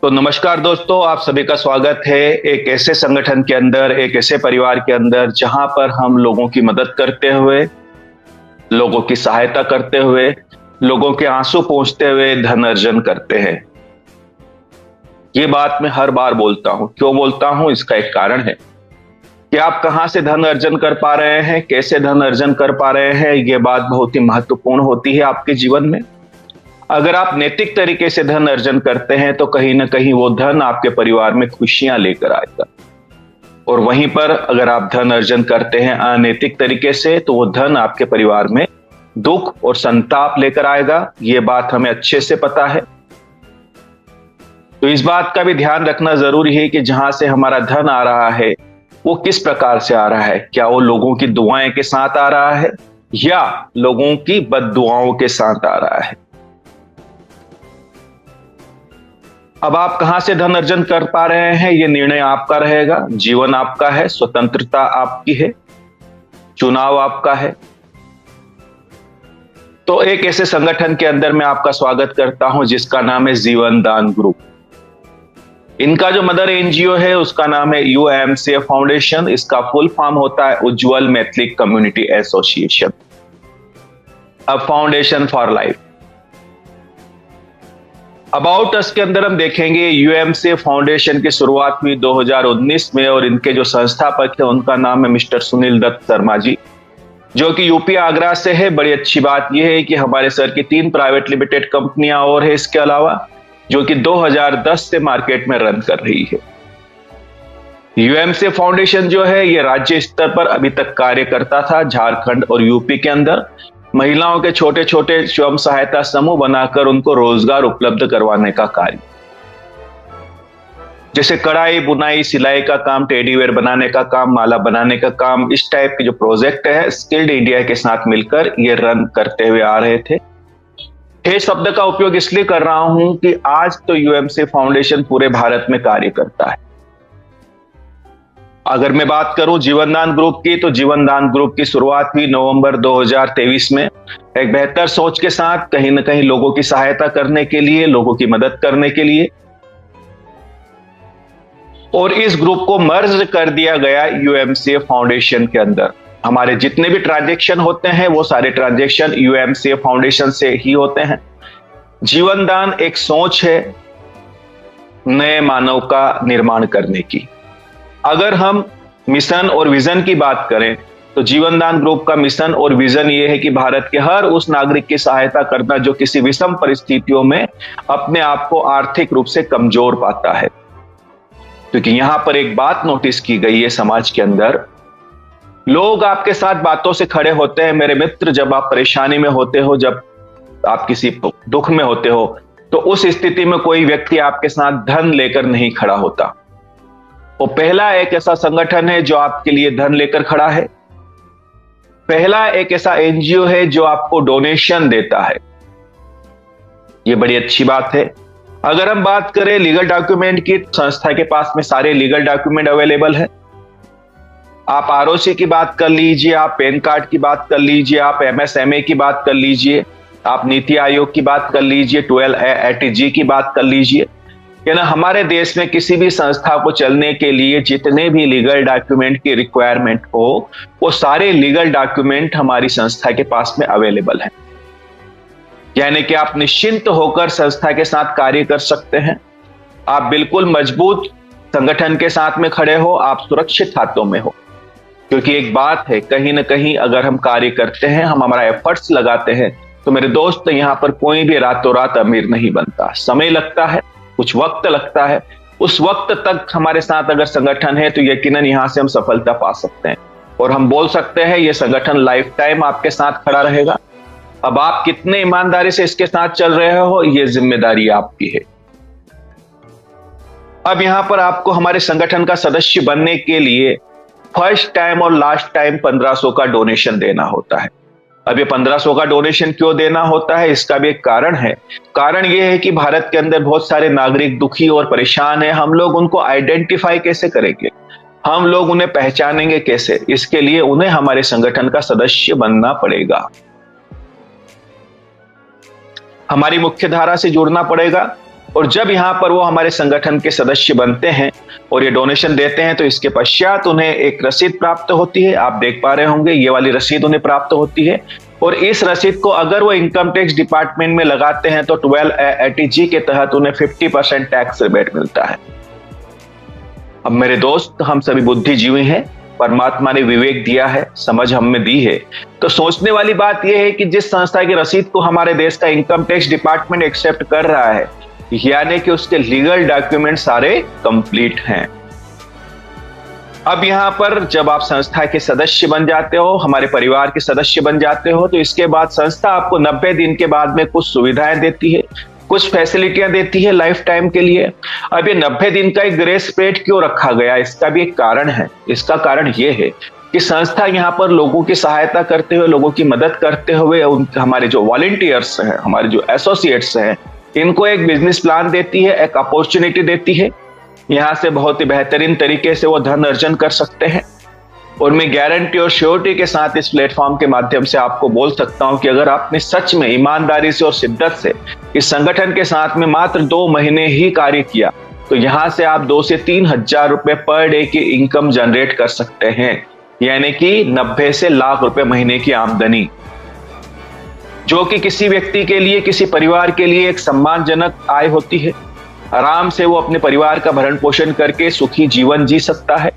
तो नमस्कार दोस्तों, आप सभी का स्वागत है एक ऐसे संगठन के अंदर, एक ऐसे परिवार के अंदर जहां पर हम लोगों की मदद करते हुए, लोगों की सहायता करते हुए, लोगों के आंसू पोंछते हुए धन अर्जन करते हैं। ये बात मैं हर बार बोलता हूं। क्यों बोलता हूं? इसका एक कारण है कि आप कहां से धन अर्जन कर पा रहे हैं, कैसे धन अर्जन कर पा रहे हैं। ये बात बहुत ही महत्वपूर्ण होती है आपके जीवन में। अगर आप नैतिक तरीके से धन अर्जन करते हैं तो कहीं ना कहीं वो धन आपके परिवार में खुशियां लेकर आएगा। और वहीं पर अगर आप धन अर्जन करते हैं अनैतिक तरीके से तो वो धन आपके परिवार में दुख और संताप लेकर आएगा। ये बात हमें अच्छे से पता है। तो इस बात का भी ध्यान रखना जरूरी है कि जहां से हमारा धन आ रहा है वो किस प्रकार से आ रहा है। क्या वो लोगों की दुआएं के साथ आ रहा है या लोगों की बद्दुआओं के साथ आ रहा है। अब आप कहां से धन अर्जन कर पा रहे हैं, यह निर्णय आपका रहेगा। जीवन आपका है, स्वतंत्रता आपकी है, चुनाव आपका है। तो एक ऐसे संगठन के अंदर मैं आपका स्वागत करता हूं जिसका नाम है जीवन दान ग्रुप। इनका जो मदर एनजीओ है उसका नाम है यूएमसीए फाउंडेशन। इसका फुल फॉर्म होता है Ujjwal Maithili community association, a foundation for life. About us के अंदर हम देखेंगे यूएमसीए फाउंडेशन की शुरुआत हुई 2019 में और इनके जो संस्थापक है उनका नाम है मिस्टर सुनील दत्त शर्मा जी, जो कि यूपी आगरा से है। बड़ी अच्छी बात यह है कि हमारे सर की 3 प्राइवेट लिमिटेड कंपनियां और है इसके अलावा, जो कि 2010 से मार्केट में रन कर रही है। यूएमसीए फाउंडेशन जो है ये राज्य स्तर पर अभी तक कार्य करता था। झारखंड और यूपी के अंदर महिलाओं के छोटे छोटे स्वयं सहायता समूह बनाकर उनको रोजगार उपलब्ध करवाने का कार्य, जैसे कढ़ाई बुनाई सिलाई का काम, टेडीवेयर बनाने का काम, माला बनाने का काम, इस टाइप के जो प्रोजेक्ट है स्किल्ड इंडिया के साथ मिलकर ये रन करते हुए आ रहे थे। हे शब्द का उपयोग इसलिए कर रहा हूं कि आज तो यूएमसीए फाउंडेशन पूरे भारत में कार्य करता है। अगर मैं बात करूं जीवनदान ग्रुप की, तो जीवनदान ग्रुप की शुरुआत हुई नवंबर 2023 में एक बेहतर सोच के साथ, कहीं ना कहीं लोगों की सहायता करने के लिए, लोगों की मदद करने के लिए। और इस ग्रुप को मर्ज कर दिया गया यूएमसीए फाउंडेशन के अंदर। हमारे जितने भी ट्रांजैक्शन होते हैं वो सारे ट्रांजैक्शन यूएमसीए फाउंडेशन से ही होते हैं। जीवनदान एक सोच है नए मानव का निर्माण करने की। अगर हम मिशन और विजन की बात करें तो जीवनदान ग्रुप का मिशन और विजन ये है कि भारत के हर उस नागरिक की सहायता करना जो किसी विषम परिस्थितियों में अपने आप को आर्थिक रूप से कमजोर पाता है। क्योंकि यहां पर एक बात नोटिस की गई है समाज के अंदर, लोग आपके साथ बातों से खड़े होते हैं मेरे मित्र, जब आप परेशानी में होते हो, जब आप किसी दुख में होते हो, तो उस स्थिति में कोई व्यक्ति आपके साथ धन लेकर नहीं खड़ा होता। वो पहला एक ऐसा संगठन है जो आपके लिए धन लेकर खड़ा है। पहला एक ऐसा एनजीओ है जो आपको डोनेशन देता है। ये बड़ी अच्छी बात है। अगर हम बात करें लीगल डॉक्यूमेंट की, संस्था के पास में सारे लीगल डॉक्यूमेंट अवेलेबल है। आप आरओसी की बात कर लीजिए, आप पैन कार्ड की बात कर लीजिए, आप एमएसएमए की बात कर लीजिए, आप नीति आयोग की बात कर लीजिए, 12ATG की बात कर लीजिए। यानी हमारे देश में किसी भी संस्था को चलने के लिए जितने भी लीगल डॉक्यूमेंट की रिक्वायरमेंट हो, वो सारे लीगल डॉक्यूमेंट हमारी संस्था के पास में अवेलेबल है। यानी कि आप निश्चिंत होकर संस्था के साथ कार्य कर सकते हैं। आप बिल्कुल मजबूत संगठन के साथ में खड़े हो, आप सुरक्षित हाथों में हो। क्योंकि एक बात है, कहीं ना कहीं अगर हम कार्य करते हैं, हम हमारा एफर्ट्स लगाते हैं, तो मेरे दोस्त यहां पर कोई भी रातों रात अमीर नहीं बनता। समय लगता है, कुछ वक्त लगता है। उस वक्त तक हमारे साथ अगर संगठन है तो यकीनन यहां से हम सफलता पा सकते हैं और हम बोल सकते हैं यह संगठन लाइफ टाइम आपके साथ खड़ा रहेगा। अब आप कितने ईमानदारी से इसके साथ चल रहे हो, यह जिम्मेदारी आपकी है। अब यहां पर आपको हमारे संगठन का सदस्य बनने के लिए फर्स्ट टाइम और लास्ट टाइम 1500 का डोनेशन देना होता है। अब ये 1500 का डोनेशन क्यों देना होता है, इसका भी एक कारण है। कारण ये है कि भारत के अंदर बहुत सारे नागरिक दुखी और परेशान हैं। हम लोग उनको आइडेंटिफाई कैसे करेंगे, हम लोग उन्हें पहचानेंगे कैसे? इसके लिए उन्हें हमारे संगठन का सदस्य बनना पड़ेगा, हमारी मुख्य धारा से जुड़ना पड़ेगा। और जब यहाँ पर वो हमारे संगठन के सदस्य बनते हैं और ये डोनेशन देते हैं तो इसके पश्चात उन्हें एक रसीद प्राप्त होती है। आप देख पा रहे होंगे ये वाली रसीद उन्हें प्राप्त होती है और इस रसीद को अगर वो इनकम टैक्स डिपार्टमेंट में लगाते हैं तो 1280G के तहत उन्हें 50% टैक्स रिबेट मिलता है। अब मेरे दोस्त, हम सभी बुद्धिजीवी हैं, परमात्मा ने विवेक दिया है, समझ हमें दी है, तो सोचने वाली बात यह है कि जिस संस्था की रसीद को हमारे देश का इनकम टैक्स डिपार्टमेंट एक्सेप्ट कर रहा है, यानी कि उसके लीगल डॉक्यूमेंट सारे कंप्लीट हैं। अब यहां पर जब आप संस्था के सदस्य बन जाते हो, हमारे परिवार के सदस्य बन जाते हो, तो इसके बाद संस्था आपको 90 दिन के बाद में कुछ सुविधाएं देती है, कुछ फैसिलिटियां देती है लाइफ टाइम के लिए। अब ये 90 दिन का एक ग्रेस पीरियड क्यों रखा गया, इसका भी एक कारण है। इसका कारण ये है कि संस्था यहाँ पर लोगों की सहायता करते हुए, लोगों की मदद करते हुए हमारे जो वॉलंटियर्स हैं, हमारे जो एसोसिएट्स हैं, इनको एक बिजनेस प्लान देती है, एक अपॉर्चुनिटी देती है। यहां से बहुत ही बेहतरीन तरीके से वो धन अर्जन कर सकते हैं। और मैं गारंटी और श्योरिटी के साथ इस प्लेटफॉर्म के माध्यम से आपको बोल सकता हूं कि अगर आपने सच में ईमानदारी से और शिद्दत से इस संगठन के साथ में मात्र 2 महीने ही कार्य किया तो यहां से आप 2 से 3 हजार रुपए पर डे की इनकम जनरेट कर सकते हैं, यानी कि 90 से लाख रुपए महीने की आमदनी, जो कि किसी व्यक्ति के लिए, किसी परिवार के लिए एक सम्मानजनक आय होती है। आराम से वो अपने परिवार का भरण पोषण करके सुखी जीवन जी सकता है,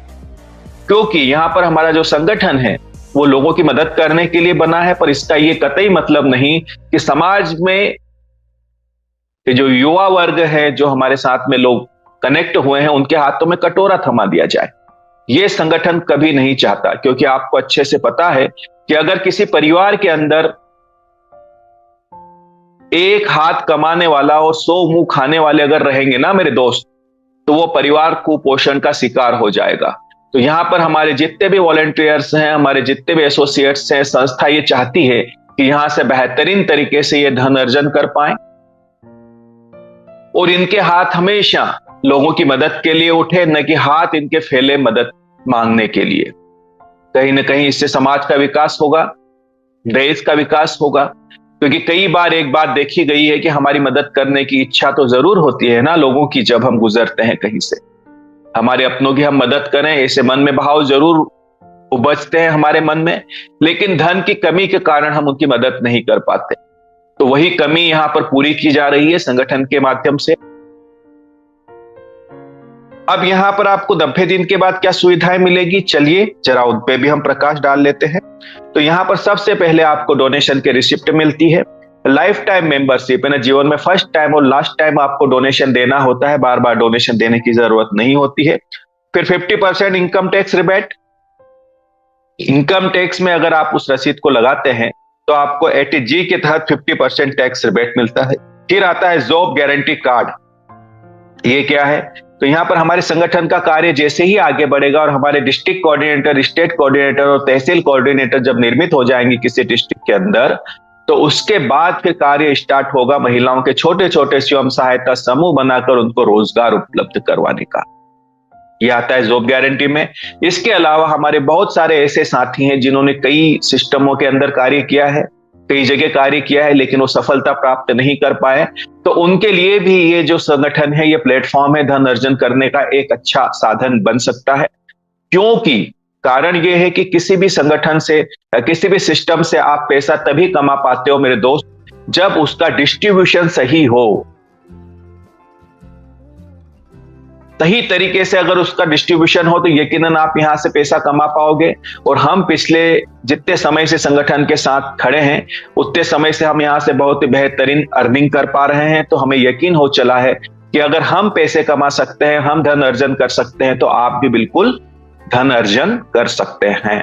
क्योंकि यहां पर हमारा जो संगठन है वो लोगों की मदद करने के लिए बना है। पर इसका ये कतई मतलब नहीं कि समाज में जो युवा वर्ग है, जो हमारे साथ में लोग कनेक्ट हुए हैं, उनके हाथों में कटोरा थमा दिया जाए। ये संगठन कभी नहीं चाहता, क्योंकि आपको अच्छे से पता है कि अगर किसी परिवार के अंदर एक हाथ कमाने वाला और 100 मुंह खाने वाले अगर रहेंगे ना मेरे दोस्त, तो वो परिवार कुपोषण का शिकार हो जाएगा। तो यहां पर हमारे जितने भी वॉलंटियर्स हैं, हमारे जितने भी एसोसिएट्स हैं, संस्था ये चाहती है कि यहां से बेहतरीन तरीके से ये धन अर्जन कर पाए और इनके हाथ हमेशा लोगों की मदद के लिए उठे, न कि हाथ इनके फैले मदद मांगने के लिए। कहीं ना कहीं इससे समाज का विकास होगा, देश का विकास होगा, क्योंकि कई बार एक बात देखी गई है कि हमारी मदद करने की इच्छा तो जरूर होती है ना लोगों की, जब हम गुजरते हैं कहीं से, हमारे अपनों की हम मदद करें, ऐसे मन में भाव जरूर उपजते हैं हमारे मन में, लेकिन धन की कमी के कारण हम उनकी मदद नहीं कर पाते। तो वही कमी यहां पर पूरी की जा रही है संगठन के माध्यम से। अब यहां पर आपको 90 दिन के बाद क्या सुविधाएं मिलेगी, चलिए जरा उन पे भी हम प्रकाश डाल लेते हैं। तो यहां पर सबसे पहले आपको डोनेशन के रिसिप्ट मिलती है, लाइफ टाइम मेंबरशिप है ना, जीवन में फर्स्ट टाइम और लास्ट टाइम आपको डोनेशन देना होता है, बार बार डोनेशन देने की जरूरत नहीं होती है। फिर 50% income tax rebate, income tax में अगर आप उस रसीद को लगाते हैं तो आपको 80G के तहत 50% टैक्स रिबेट मिलता है। फिर आता है जॉब गारंटी कार्ड। ये क्या है, तो यहां पर हमारे संगठन का कार्य जैसे ही आगे बढ़ेगा और हमारे डिस्ट्रिक्ट कोऑर्डिनेटर, स्टेट कोऑर्डिनेटर और तहसील कोऑर्डिनेटर जब निर्मित हो जाएंगे किसी डिस्ट्रिक्ट के अंदर, तो उसके बाद फिर कार्य स्टार्ट होगा महिलाओं के छोटे छोटे स्वयं सहायता समूह बनाकर उनको रोजगार उपलब्ध करवाने का। यह आता है जॉब गारंटी में। इसके अलावा हमारे बहुत सारे ऐसे साथी हैं जिन्होंने कई सिस्टमों के अंदर कार्य किया है, कई जगह कार्य किया है, लेकिन वो सफलता प्राप्त नहीं कर पाए, तो उनके लिए भी ये जो संगठन है, ये प्लेटफॉर्म है, धन अर्जन करने का एक अच्छा साधन बन सकता है। क्योंकि कारण ये है कि किसी भी संगठन से, किसी भी सिस्टम से आप पैसा तभी कमा पाते हो मेरे दोस्त, जब उसका डिस्ट्रीब्यूशन सही हो। सही तरीके से अगर उसका डिस्ट्रीब्यूशन हो तो यकीनन आप यहां से पैसा कमा पाओगे। और हम पिछले जितने समय से संगठन के साथ खड़े हैं, उतने समय से हम यहां से बहुत ही बेहतरीन अर्निंग कर पा रहे हैं। तो हमें यकीन हो चला है कि अगर हम पैसे कमा सकते हैं, हम धन अर्जन कर सकते हैं, तो आप भी बिल्कुल धन अर्जन कर सकते हैं।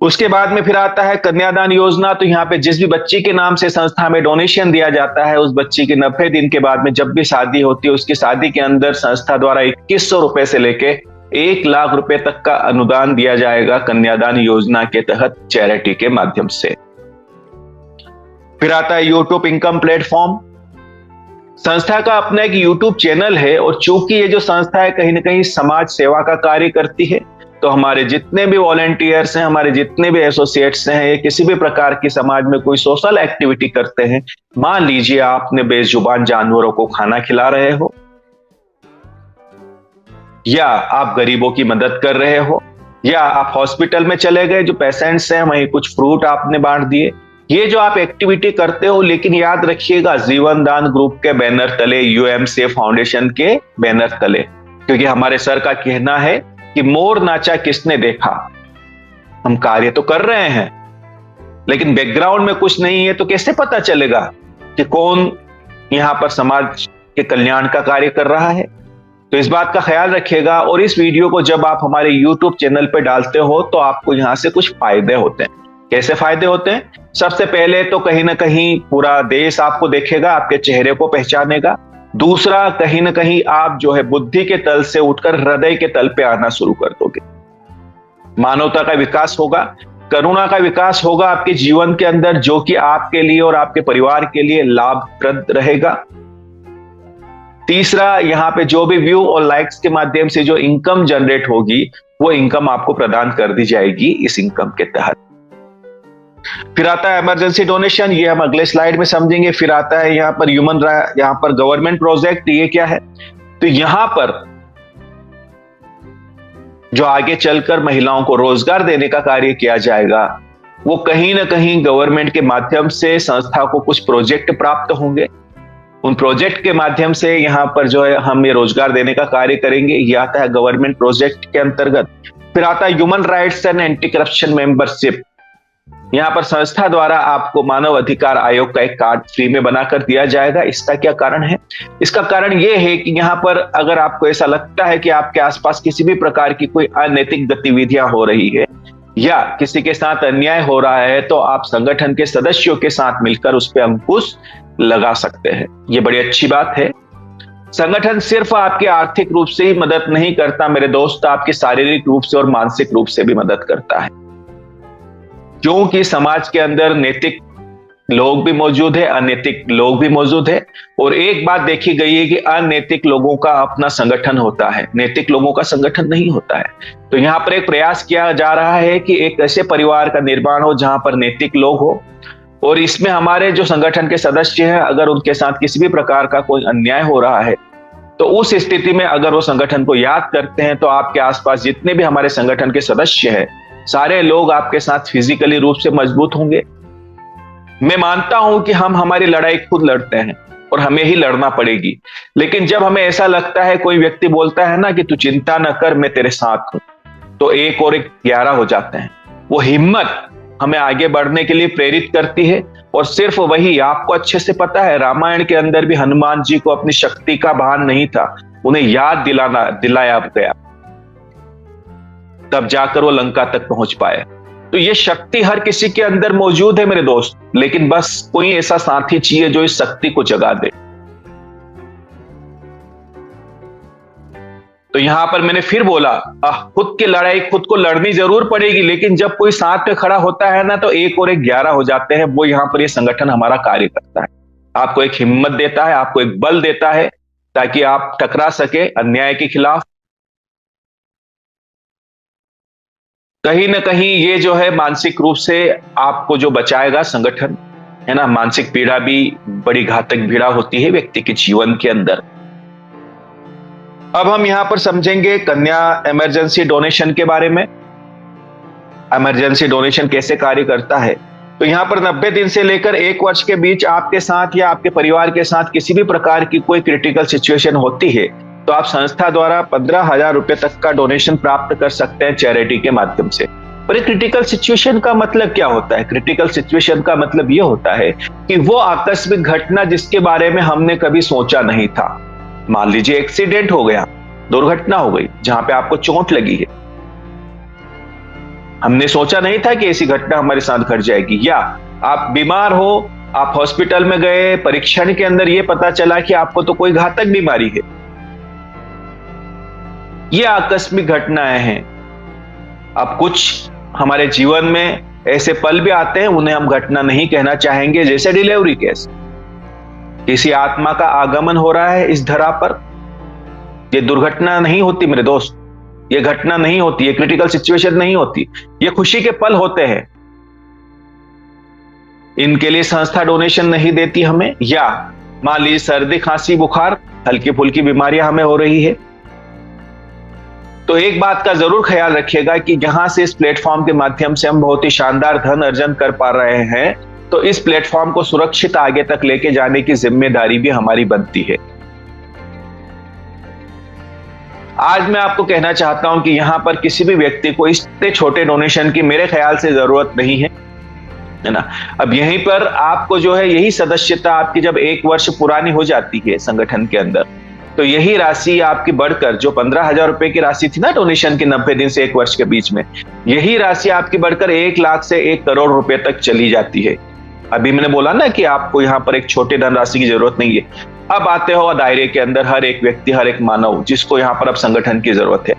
उसके बाद में फिर आता है कन्यादान योजना। तो यहाँ पे जिस भी बच्ची के नाम से संस्था में डोनेशन दिया जाता है, उस बच्ची के 90 दिन के बाद में जब भी शादी होती है, उसकी शादी के अंदर संस्था द्वारा 2100 रुपए से लेके 1 लाख रुपए तक का अनुदान दिया जाएगा कन्यादान योजना के तहत, चैरिटी के माध्यम से। फिर आता है यूट्यूब इनकम प्लेटफॉर्म। संस्था का अपना एक यूट्यूब चैनल है, और चूंकि ये जो संस्था है कहीं ना कहीं समाज सेवा का कार्य करती है, तो हमारे जितने भी वॉलंटियर्स हैं, हमारे जितने भी एसोसिएट्स हैं, ये किसी भी प्रकार की समाज में कोई सोशल एक्टिविटी करते हैं, मान लीजिए आपने बेजुबान जानवरों को खाना खिला रहे हो, या आप गरीबों की मदद कर रहे हो, या आप हॉस्पिटल में चले गए, जो पेशेंट्स हैं वहीं कुछ फ्रूट आपने बांट दिए, ये जो आप एक्टिविटी करते हो, लेकिन याद रखिएगा जीवन दान ग्रुप के बैनर तले, यूएमसीए फाउंडेशन के बैनर तले, क्योंकि हमारे सर का कहना है कि मोर नाचा किसने देखा। हम कार्य तो कर रहे हैं, लेकिन बैकग्राउंड में कुछ नहीं है, तो कैसे पता चलेगा कि कौन यहां पर समाज के कल्याण का कार्य कर रहा है। तो इस बात का ख्याल रखिएगा, और इस वीडियो को जब आप हमारे यूट्यूब चैनल पे डालते हो तो आपको यहां से कुछ फायदे होते हैं। कैसे फायदे होते हैं? सबसे पहले तो कहीं ना कहीं पूरा देश आपको देखेगा, आपके चेहरे को पहचानेगा। दूसरा, कहीं ना कहीं आप जो है बुद्धि के तल से उठकर हृदय के तल पे आना शुरू कर दोगे। मानवता का विकास होगा, करुणा का विकास होगा आपके जीवन के अंदर, जो कि आपके लिए और आपके परिवार के लिए लाभप्रद रहेगा। तीसरा, यहां पे जो भी व्यू और लाइक्स के माध्यम से जो इनकम जनरेट होगी, वो इनकम आपको प्रदान कर दी जाएगी इस इनकम के तहत। फिर आता है इमरजेंसी डोनेशन, ये हम अगले स्लाइड में समझेंगे। फिर आता है यहाँ पर यहाँ पर गवर्नमेंट प्रोजेक्ट, ये क्या है? तो यहां पर जो आगे चलकर महिलाओं को रोजगार देने का कार्य किया जाएगा, वो कहीं ना कहीं गवर्नमेंट के माध्यम से संस्था को कुछ प्रोजेक्ट प्राप्त होंगे। उन प्रोजेक्ट के माध्यम से यहां पर जो है हम ये रोजगार देने का कार्य करेंगे। ये आता है गवर्नमेंट प्रोजेक्ट के अंतर्गत। फिर आता है human rights and anti corruption membership. यहां पर संस्था द्वारा आपको मानव अधिकार आयोग का एक कार्ड फ्री में बनाकर दिया जाएगा। इसका क्या कारण है? इसका कारण यह है कि यहां पर अगर आपको ऐसा लगता है कि आपके आसपास किसी भी प्रकार की कोई अनैतिक गतिविधियां हो रही है या किसी के साथ अन्याय हो रहा है, तो आप संगठन के सदस्यों के साथ मिलकर उस पर अंकुश लगा सकते हैं। ये बड़ी अच्छी बात है। संगठन सिर्फ आपके आर्थिक रूप से ही मदद नहीं करता मेरे दोस्त, आपकी शारीरिक रूप से और मानसिक रूप से भी मदद करता है, क्योंकि समाज के अंदर नैतिक लोग भी मौजूद है, अनैतिक लोग भी मौजूद है। और एक बात देखी गई है कि अनैतिक लोगों का अपना संगठन होता है, नैतिक लोगों का संगठन नहीं होता है। तो यहां पर एक प्रयास किया जा रहा है कि एक ऐसे परिवार का निर्माण हो जहां पर नैतिक लोग हो, और इसमें हमारे जो संगठन के सदस्य हैं, अगर उनके साथ किसी भी प्रकार का कोई अन्याय हो रहा है, तो उस स्थिति में अगर वो संगठन को याद करते हैं, तो आपके आसपास जितने भी हमारे संगठन के सदस्य हैं, सारे लोग आपके साथ फिजिकली रूप से मजबूत होंगे। मैं मानता हूं कि हम हमारी लड़ाई खुद लड़ते हैं और हमें ही लड़ना पड़ेगी, लेकिन जब हमें ऐसा लगता है, कोई व्यक्ति बोलता है ना कि तू चिंता न कर, मैं तेरे साथ हूं, तो एक और एक 11 हो जाते हैं। वो हिम्मत हमें आगे बढ़ने के लिए प्रेरित करती है। और सिर्फ वही, आपको अच्छे से पता है, रामायण के अंदर भी हनुमान जी को अपनी शक्ति का भान नहीं था, उन्हें याद दिलाया गया, तब जाकर वो लंका तक पहुंच पाए। तो ये शक्ति हर किसी के अंदर मौजूद है मेरे दोस्त, लेकिन बस कोई ऐसा साथी चाहिए जो इस शक्ति को जगा दे। तो यहां पर मैंने फिर बोला, खुद की लड़ाई खुद को लड़नी जरूर पड़ेगी, लेकिन जब कोई साथ में खड़ा होता है ना, तो एक और एक 11 हो जाते हैं। वो यहां पर ये संगठन हमारा कार्य करता है, आपको एक हिम्मत देता है, आपको एक बल देता है, ताकि आप टकरा सके अन्याय के खिलाफ। कहीं ना कहीं ये जो है मानसिक रूप से आपको जो बचाएगा संगठन, है ना। मानसिक पीड़ा भी बड़ी घातक पीड़ा होती है व्यक्ति के जीवन के अंदर। अब हम यहां पर समझेंगे कन्या इमरजेंसी डोनेशन के बारे में। इमरजेंसी डोनेशन कैसे कार्य करता है? तो यहां पर 90 दिन से लेकर 1 वर्ष के बीच आपके साथ या आपके परिवार के साथ किसी भी प्रकार की कोई क्रिटिकल सिचुएशन होती है, तो आप संस्था द्वारा 15,000 रुपए तक का डोनेशन प्राप्त कर सकते हैं चैरिटी के माध्यम से। पर क्रिटिकल सिचुएशन का मतलब क्या होता है? क्रिटिकल सिचुएशन का मतलब यह होता है कि वो आकस्मिक घटना जिसके बारे में हमने कभी सोचा नहीं था। मान लीजिए एक्सीडेंट हो गया, दुर्घटना हो गई जहां पे आपको चोट लगी है, हमने सोचा नहीं था कि ऐसी घटना हमारे साथ घट जाएगी। या आप बीमार हो, आप हॉस्पिटल में गए, परीक्षण के अंदर यह पता चला कि आपको तो कोई घातक बीमारी है। ये आकस्मिक घटनाएं हैं। अब कुछ हमारे जीवन में ऐसे पल भी आते हैं, उन्हें हम घटना नहीं कहना चाहेंगे, जैसे डिलीवरी केस। किसी आत्मा का आगमन हो रहा है इस धरा पर, ये दुर्घटना नहीं होती मेरे दोस्त, ये घटना नहीं होती, ये क्रिटिकल सिचुएशन नहीं होती, ये खुशी के पल होते हैं। इनके लिए संस्था डोनेशन नहीं देती हमें, या मान लीजिए सर्दी खांसी बुखार हल्की फुल्की बीमारियां हमें हो रही है, तो एक बात का जरूर ख्याल रखिएगा कि यहां से इस प्लेटफॉर्म के माध्यम से हम बहुत ही शानदार धन अर्जन कर पा रहे हैं, तो इस प्लेटफॉर्म को सुरक्षित आगे तक लेके जाने की जिम्मेदारी भी हमारी बनती है। आज मैं आपको कहना चाहता हूं कि यहां पर किसी भी व्यक्ति को इतने छोटे डोनेशन की मेरे ख्याल से जरूरत नहीं है ना। अब यहीं पर आपको जो है यही सदस्यता आपकी जब 1 वर्ष पुरानी हो जाती है संगठन के अंदर, तो यही राशि आपकी बढ़कर जो 15,000 रुपए की राशि थी ना डोनेशन की 90 दिन से 1 वर्ष के बीच में, यही राशि आपकी बढ़कर 1 लाख से 1 करोड़ रुपए तक चली जाती है। अभी मैंने बोला ना कि आपको यहां पर एक छोटे धनराशि की जरूरत नहीं है। अब आते हो दायरे के अंदर हर एक व्यक्ति, हर एक मानव जिसको यहां पर अब संगठन की जरूरत है,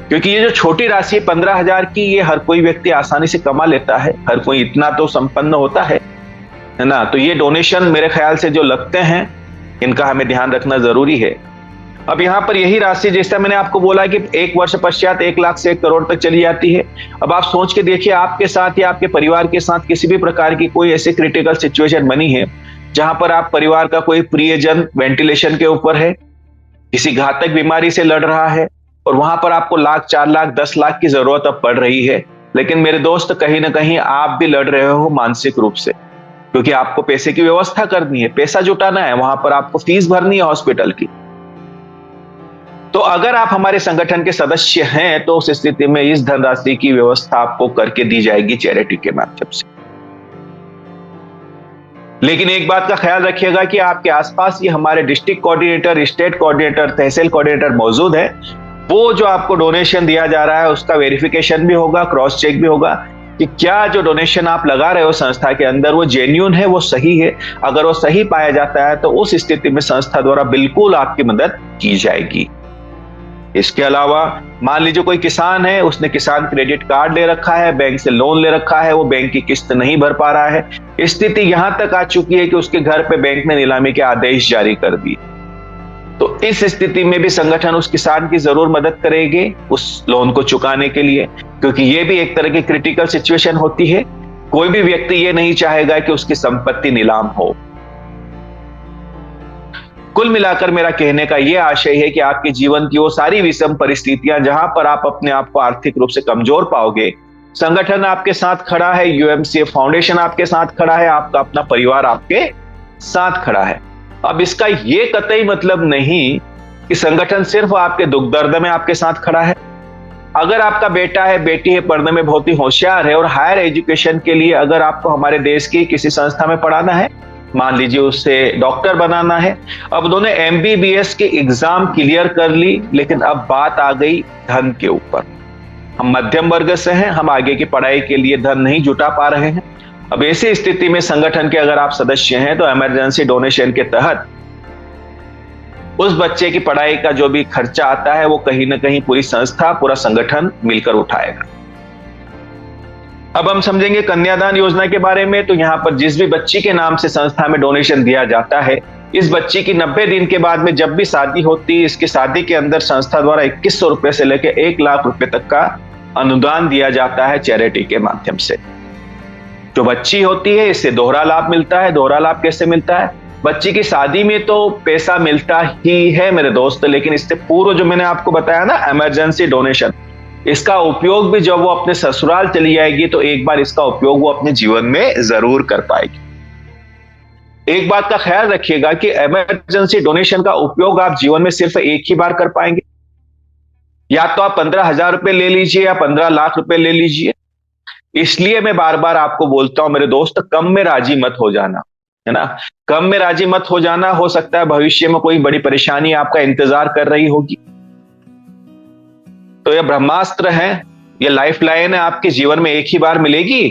क्योंकि ये जो छोटी राशि 15,000 की, ये हर कोई व्यक्ति आसानी से कमा लेता है, हर कोई इतना तो संपन्न होता है ना। तो ये डोनेशन मेरे ख्याल से जो लगते हैं इनका हमें ध्यान रखना जरूरी है। अब यहां पर यही राशि, जैसा मैंने आपको बोला कि 1 वर्ष पश्चात 1 लाख से 1 करोड़ तक चली जाती है। अब आप सोच के देखिए, आपके साथ या आपके परिवार के साथ किसी भी प्रकार की कोई ऐसी क्रिटिकल सिचुएशन बनी है जहां पर आप परिवार का कोई प्रियजन वेंटिलेशन के ऊपर है, किसी घातक बीमारी से लड़ रहा है, और वहां पर आपको लाख, 4 लाख, 10 लाख की जरूरत अब पड़ रही है। लेकिन मेरे दोस्त, कहीं ना कहीं आप भी लड़ रहे हो मानसिक रूप से, क्योंकि आपको पैसे की व्यवस्था करनी है, पैसा जुटाना है, वहां पर आपको फीस भरनी है हॉस्पिटल की। तो अगर आप हमारे संगठन के सदस्य हैं तो उस स्थिति में इस धनराशि की व्यवस्था आपको करके दी जाएगी चैरिटी के माध्यम से। लेकिन एक बात का ख्याल रखिएगा कि आपके आसपास ये हमारे डिस्ट्रिक्ट कोऑर्डिनेटर, स्टेट कोऑर्डिनेटर, तहसील कोऑर्डिनेटर मौजूद है। वो जो आपको डोनेशन दिया जा रहा है उसका वेरिफिकेशन भी होगा, क्रॉस चेक भी होगा कि क्या जो डोनेशन आप लगा रहे हो संस्था के अंदर वो जेन्युइन है, वो सही है। अगर वो सही पाया जाता है तो उस स्थिति में संस्था द्वारा बिल्कुल आपकी मदद की जाएगी। इसके अलावा मान लीजिए कोई किसान है, उसने किसान क्रेडिट कार्ड ले रखा है, बैंक से लोन ले रखा है, वो बैंक की किस्त नहीं भर पा रहा है, स्थिति यहां तक आ चुकी है कि उसके घर पे बैंक ने नीलामी के आदेश जारी कर दिए, तो इस स्थिति में भी संगठन उस किसान की जरूर मदद करेगी उस लोन को चुकाने के लिए, क्योंकि ये भी एक तरह की क्रिटिकल सिचुएशन होती है। कोई भी व्यक्ति ये नहीं चाहेगा कि उसकी संपत्ति नीलाम हो। कुल मिलाकर मेरा कहने का यह आशय है कि आपके जीवन की वो सारी विषम परिस्थितियां जहां पर आप अपने आप को आर्थिक रूप से कमजोर पाओगे, संगठन आपके साथ खड़ा है, यूएमसीएफ फाउंडेशन आपके साथ खड़ा है, आपका अपना परिवार आपके साथ खड़ा है। अब इसका ये कतई मतलब नहीं कि संगठन सिर्फ आपके दुख दर्द में आपके साथ खड़ा है। अगर आपका बेटा है, बेटी है, पढ़ने में बहुत ही होशियार है और हायर एजुकेशन के लिए अगर आपको हमारे देश की किसी संस्था में पढ़ाना है, मान लीजिए उससे डॉक्टर बनाना है, अब उन्होंने एमबीबीएस की एग्जाम क्लियर कर ली, लेकिन अब बात आ गई धन के ऊपर। हम मध्यम वर्ग से हैं, हम आगे की पढ़ाई के लिए धन नहीं जुटा पा रहे हैं। अब ऐसी स्थिति में संगठन के अगर आप सदस्य हैं तो इमरजेंसी डोनेशन के तहत उस बच्चे की पढ़ाई का जो भी खर्चा आता है वो कहीं ना कहीं पूरी संस्था, पूरा संगठन मिलकर उठाएगा। अब हम समझेंगे कन्यादान योजना के बारे में। तो यहां पर जिस भी बच्ची के नाम से संस्था में डोनेशन दिया जाता है, इस बच्ची की 90 दिन के बाद में जब भी शादी होती है, इसकी शादी के अंदर संस्था द्वारा 2100 रुपए से लेकर 1 लाख रुपए तक का अनुदान दिया जाता है चैरिटी के माध्यम से। जो बच्ची होती है इससे दोहरा लाभ मिलता है। दोहरा लाभ कैसे मिलता है? बच्ची की शादी में तो पैसा मिलता ही है मेरे दोस्त, लेकिन इससे पूर्व जो मैंने आपको बताया ना इमरजेंसी डोनेशन, इसका उपयोग भी जब वो अपने ससुराल चली जाएगी तो एक बार इसका उपयोग वो अपने जीवन में जरूर कर पाएगी। एक बात का ख्याल रखिएगा कि इमरजेंसी डोनेशन का उपयोग आप जीवन में सिर्फ एक ही बार कर पाएंगे। या तो आप 15,000 रुपए ले लीजिए या 15 लाख रुपए ले लीजिए। इसलिए मैं बार बार आपको बोलता हूं मेरे दोस्त, कम में राजी मत हो जाना, है ना। कम में राजी मत हो जाना। हो सकता है भविष्य में कोई बड़ी परेशानी आपका इंतजार कर रही होगी। तो यह ब्रह्मास्त्र है, यह लाइफ लाइन है, आपके जीवन में एक ही बार मिलेगी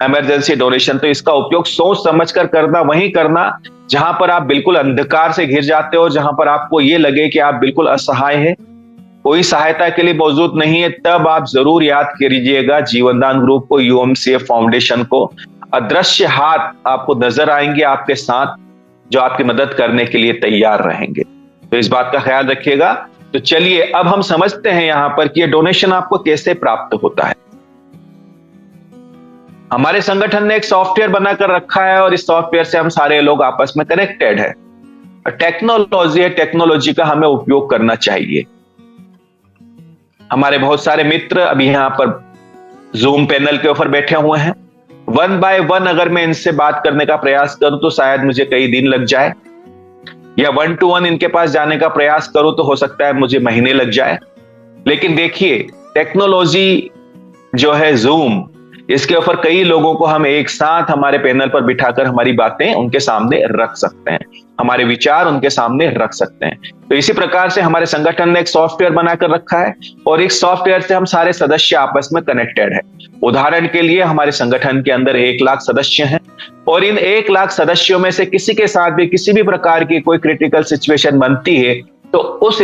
इमरजेंसी डोनेशन। तो इसका उपयोग सोच समझ कर करना, वहीं करना जहां पर आप बिल्कुल अंधकार से घिर जाते हो, जहां पर आपको यह लगे कि आप बिल्कुल असहाय हैं, कोई सहायता के लिए मौजूद नहीं है। तब आप जरूर याद कीजिएगा जीवनदान ग्रुप को, यूएमसीएफ फाउंडेशन को। अदृश्य हाथ आपको नजर आएंगे आपके साथ, जो आपकी मदद करने के लिए तैयार रहेंगे। तो इस बात का ख्याल रखिएगा। तो चलिए अब हम समझते हैं यहां पर कि ये डोनेशन आपको कैसे प्राप्त होता है। हमारे संगठन ने एक सॉफ्टवेयर बनाकर रखा है और इस सॉफ्टवेयर से हम सारे लोग आपस में कनेक्टेड है। टेक्नोलॉजी है, टेक्नोलॉजी का हमें उपयोग करना चाहिए। हमारे बहुत सारे मित्र अभी यहां पर जूम पैनल के ऊपर बैठे हुए हैं। 1 बाय 1 अगर मैं इनसे बात करने का प्रयास करूं तो शायद मुझे कई दिन लग जाए, या 1 to 1 इनके पास जाने का प्रयास करूं तो हो सकता है मुझे महीने लग जाए। लेकिन देखिए टेक्नोलॉजी जो है जूम, इसके ऊपर कई लोगों को हम एक साथ हमारे पैनल पर बिठाकर हमारी बातें उनके सामने रख सकते हैं, हमारे विचार उनके सामने रख सकते हैं। तो इसी प्रकार से हमारे संगठन ने एक सॉफ्टवेयर बनाकर रखा है और इस सॉफ्टवेयर से हम सारे सदस्य आपस में कनेक्टेड है। उदाहरण के लिए हमारे संगठन के अंदर 1 लाख सदस्य हैं और इन 1 लाख सदस्यों में से किसी के साथ भी किसी भी प्रकार की कोई क्रिटिकल सिचुएशन बनती है तो उस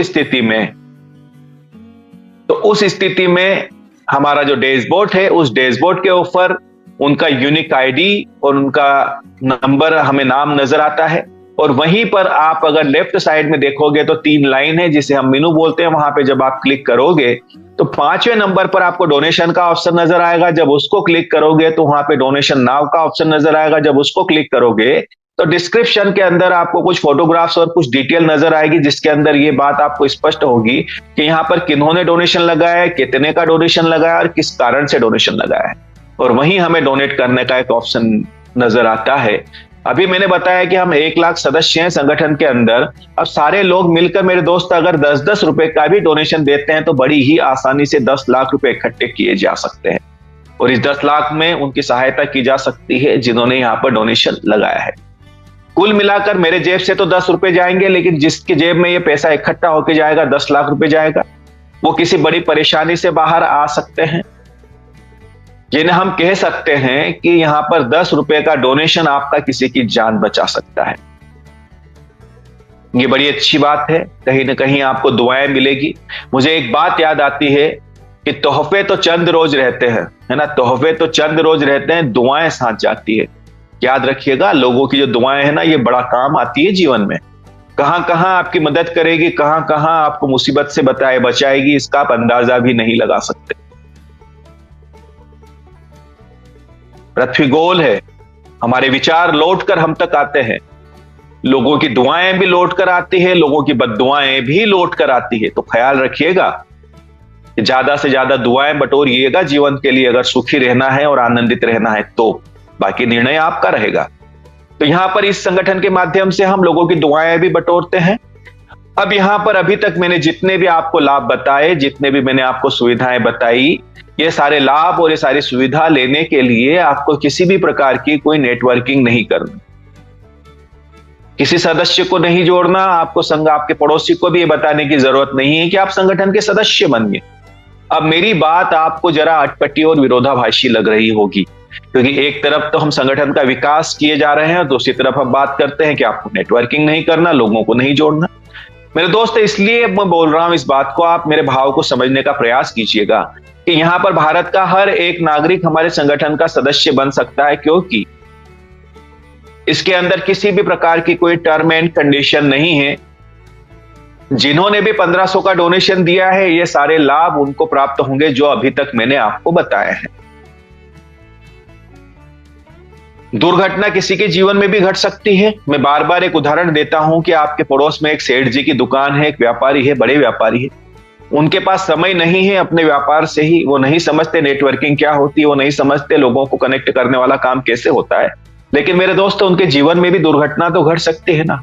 स्थिति में हमारा जो डैशबोर्ड है, उस डैशबोर्ड के ऊपर उनका यूनिक आईडी और उनका नंबर हमें नाम नजर आता है। और वहीं पर आप अगर लेफ्ट साइड में देखोगे तो 3 लाइन है जिसे हम मेनू बोलते हैं। वहां पे जब आप क्लिक करोगे तो 5वें नंबर पर आपको डोनेशन का ऑप्शन नजर आएगा। जब उसको क्लिक करोगे तो वहां पे डोनेशन नाउ का ऑप्शन नजर आएगा। जब उसको क्लिक करोगे तो डिस्क्रिप्शन के अंदर आपको कुछ फोटोग्राफ्स और कुछ डिटेल नजर आएगी, जिसके अंदर ये बात आपको स्पष्ट होगी कि यहाँ पर किन्होंने डोनेशन लगाया है, कितने का डोनेशन लगाया और किस कारण से डोनेशन लगाया है। और वहीं हमें डोनेट करने का एक ऑप्शन नजर आता है। अभी मैंने बताया कि हम 1 लाख सदस्य हैं संगठन के अंदर। अब सारे लोग मिलकर मेरे दोस्त अगर 10-10 रुपए का भी डोनेशन देते हैं तो बड़ी ही आसानी से 10 लाख रुपए इकट्ठे किए जा सकते हैं और इस 10 लाख में उनकी सहायता की जा सकती है जिन्होंने यहाँ पर डोनेशन लगाया है। कुल मिलाकर मेरे जेब से तो 10 रुपए जाएंगे, लेकिन जिसके जेब में ये पैसा इकट्ठा होकर जाएगा 10 लाख रुपए जाएगा, वो किसी बड़ी परेशानी से बाहर आ सकते हैं, जिन्हें हम कह सकते हैं कि यहां पर 10 रुपए का डोनेशन आपका किसी की जान बचा सकता है। ये बड़ी अच्छी बात है, कहीं ना कहीं आपको दुआएं मिलेगी। मुझे एक बात याद आती है कि तोहफे तो चंद रोज रहते हैं, है ना, तोहफे तो चंद रोज रहते हैं, दुआएं साथ जाती है। याद रखिएगा, लोगों की जो दुआएं हैं ना, ये बड़ा काम आती है जीवन में। कहां कहां आपकी मदद करेगी, कहां कहां आपको मुसीबत से बचाएगी, इसका आप अंदाजा भी नहीं लगा सकते। पृथ्वी गोल है, हमारे विचार लौट कर हम तक आते हैं, लोगों की दुआएं भी लौट कर आती है, लोगों की बद्दुआएं भी लौट कर आती है। तो ख्याल रखिएगा कि ज्यादा से ज्यादा दुआएं बटोरिएगा जीवन के लिए, अगर सुखी रहना है और आनंदित रहना है तो। बाकी निर्णय आपका रहेगा। तो यहां पर इस संगठन के माध्यम से हम लोगों की दुआएं भी बटोरते हैं। अब यहां पर अभी तक मैंने जितने भी आपको लाभ बताए, जितने भी मैंने आपको सुविधाएं बताई, ये सारे लाभ और ये सारी सुविधा लेने के लिए आपको किसी भी प्रकार की कोई नेटवर्किंग नहीं करनी, किसी सदस्य को नहीं जोड़ना। आपको आपके पड़ोसी को भी ये बताने की जरूरत नहीं है कि आप संगठन के सदस्य बनिए। अब मेरी बात आपको जरा अटपटी और विरोधाभासी लग रही होगी, क्योंकि एक तरफ तो हम संगठन का विकास किए जा रहे हैं, दूसरी तरफ हम बात करते हैं कि आपको नेटवर्किंग नहीं करना, लोगों को नहीं जोड़ना। मेरे दोस्त, इसलिए मैं बोल रहा हूं इस बात को, आप मेरे भाव को समझने का प्रयास कीजिएगा कि यहां पर भारत का हर एक नागरिक हमारे संगठन का सदस्य बन सकता है, क्योंकि इसके अंदर किसी भी प्रकार की कोई टर्म एंड कंडीशन नहीं है। जिन्होंने भी 1500 का डोनेशन दिया है, ये सारे लाभ उनको प्राप्त होंगे जो अभी तक मैंने आपको बताए हैं। दुर्घटना किसी के जीवन में भी घट सकती है। मैं बार बार एक उदाहरण देता हूं कि आपके पड़ोस में एक सेठ जी की दुकान है, एक व्यापारी है, बड़े व्यापारी है, उनके पास समय नहीं है अपने व्यापार से ही, वो नहीं समझते नेटवर्किंग क्या होती है, वो नहीं समझते लोगों को कनेक्ट करने वाला काम कैसे होता है। लेकिन मेरे दोस्तों, उनके जीवन में भी दुर्घटना तो घट सकती है ना।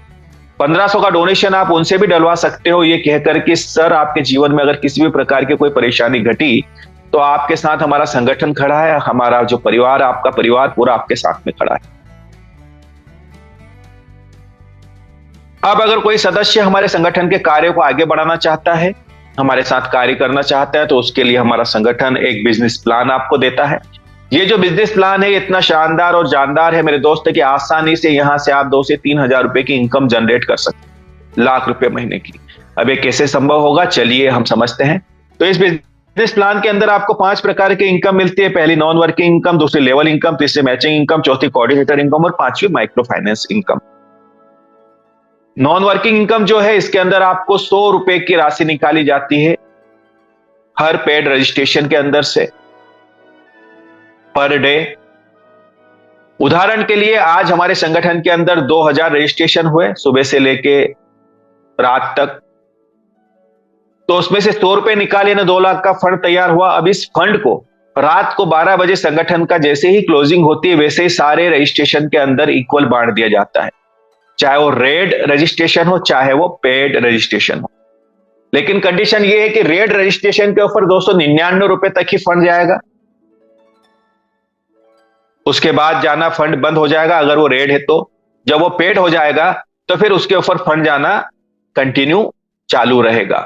1500 का डोनेशन आप उनसे भी डलवा सकते हो, ये कहकर कि सर आपके जीवन में अगर किसी भी प्रकार की कोई परेशानी घटी तो आपके साथ हमारा संगठन खड़ा है, हमारा जो परिवार, आपका परिवार पूरा आपके साथ में खड़ा है। अब अगर कोई सदस्य हमारे संगठन के कार्य को आगे बढ़ाना चाहता है, हमारे साथ कार्य करना चाहता है, तो उसके लिए हमारा संगठन एक बिजनेस प्लान आपको देता है। ये जो बिजनेस प्लान है इतना शानदार और जानदार है मेरे दोस्त कि आसानी से यहां से आप 2 से 3 हजार रुपए की इनकम जनरेट कर सकते, लाख रुपए महीने की। अब ये कैसे संभव होगा, चलिए हम समझते हैं। तो इस बिजनेस प्लान के अंदर आपको 5 प्रकार की इनकम मिलती है। पहली नॉन वर्किंग इनकम, दूसरी लेवल इनकम, तीसरी मैचिंग इनकम, चौथी कोऑर्डिनेटर इनकम और 5वीं micro finance income. Non working income जो है, इसके अंदर आपको 100 रुपए की राशि निकाली जाती है हर पेड रजिस्ट्रेशन के अंदर से पर डे। उदाहरण के लिए आज हमारे संगठन के अंदर 2000 रजिस्ट्रेशन हुए सुबह से लेके रात तक, तो उसमें से 100 रुपए निकाले ना 2 लाख का फंड तैयार हुआ। अब इस फंड को रात को 12 बजे संगठन का जैसे ही क्लोजिंग होती है वैसे ही सारे रजिस्ट्रेशन के अंदर इक्वल बांट दिया जाता है, चाहे वो रेड रजिस्ट्रेशन हो चाहे वो पेड रजिस्ट्रेशन हो। लेकिन कंडीशन ये है कि रेड रजिस्ट्रेशन के ऊपर 299 रुपए तक ही फंड जाएगा, उसके बाद जाना फंड बंद हो जाएगा अगर वो रेड है तो। जब वो पेड हो जाएगा तो फिर उसके ऊपर फंड जाना कंटिन्यू चालू रहेगा।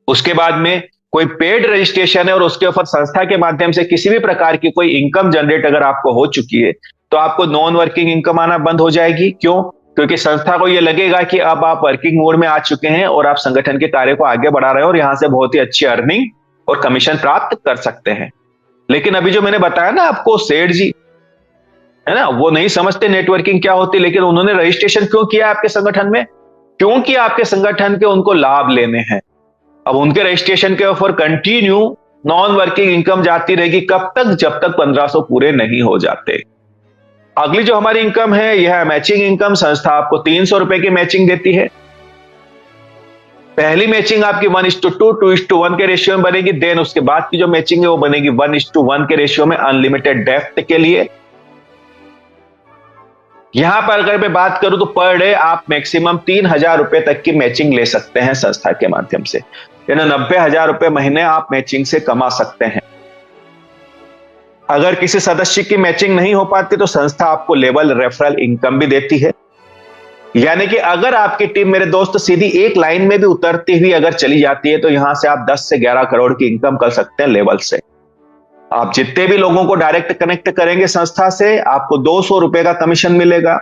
उसके बाद में कोई पेड रजिस्ट्रेशन है और उसके ऊपर संस्था के माध्यम से किसी भी प्रकार की कोई इनकम जनरेट अगर आपको हो चुकी है तो आपको नॉन वर्किंग इनकम आना बंद हो जाएगी। क्यों? क्योंकि संस्था को यह लगेगा कि अब आप वर्किंग मोड में आ चुके हैं और आप संगठन के कार्य को आगे बढ़ा रहे हो और यहां से बहुत ही अच्छी अर्निंग और कमीशन प्राप्त कर सकते हैं। लेकिन अभी जो मैंने बताया ना आपको सेठ जी, है ना, वो नहीं समझते नेटवर्किंग क्या होती, लेकिन उन्होंने रजिस्ट्रेशन क्यों किया आपके संगठन में? क्योंकि आपके संगठन के उनको लाभ लेने हैं। अब उनके रजिस्ट्रेशन के ऊपर कंटिन्यू नॉन वर्किंग इनकम जाती रहेगी, कब तक? जब तक 1500 पूरे नहीं हो जाते। अगली जो हमारी इनकम है यह है मैचिंग इनकम। संस्था आपको 300 रुपए की मैचिंग देती है। पहली मैचिंग आपकी 1:2, 2:1 के रेशियो में बनेगी। देन उसके बाद की जो मैचिंग है वो बनेगी 1:1 के रेशियो में अनलिमिटेड डेप्थ के लिए। यहां पर अगर मैं बात करूं तो पर डे आप मैक्सिमम 3000 रुपए तक की मैचिंग ले सकते हैं संस्था के माध्यम से, यानी 90,000 रुपए महीने आप मैचिंग से कमा सकते हैं। अगर किसी सदस्य की मैचिंग नहीं हो पाती तो संस्था आपको लेवल रेफरल इनकम भी देती है, यानी कि अगर आपकी टीम मेरे दोस्त सीधी एक लाइन में भी उतरती हुई अगर चली जाती है तो यहां से आप 10 से 11 करोड़ की इनकम कर सकते हैं लेवल से। आप जितने भी लोगों को डायरेक्ट कनेक्ट करेंगे संस्था से आपको 200 रुपए का कमीशन मिलेगा।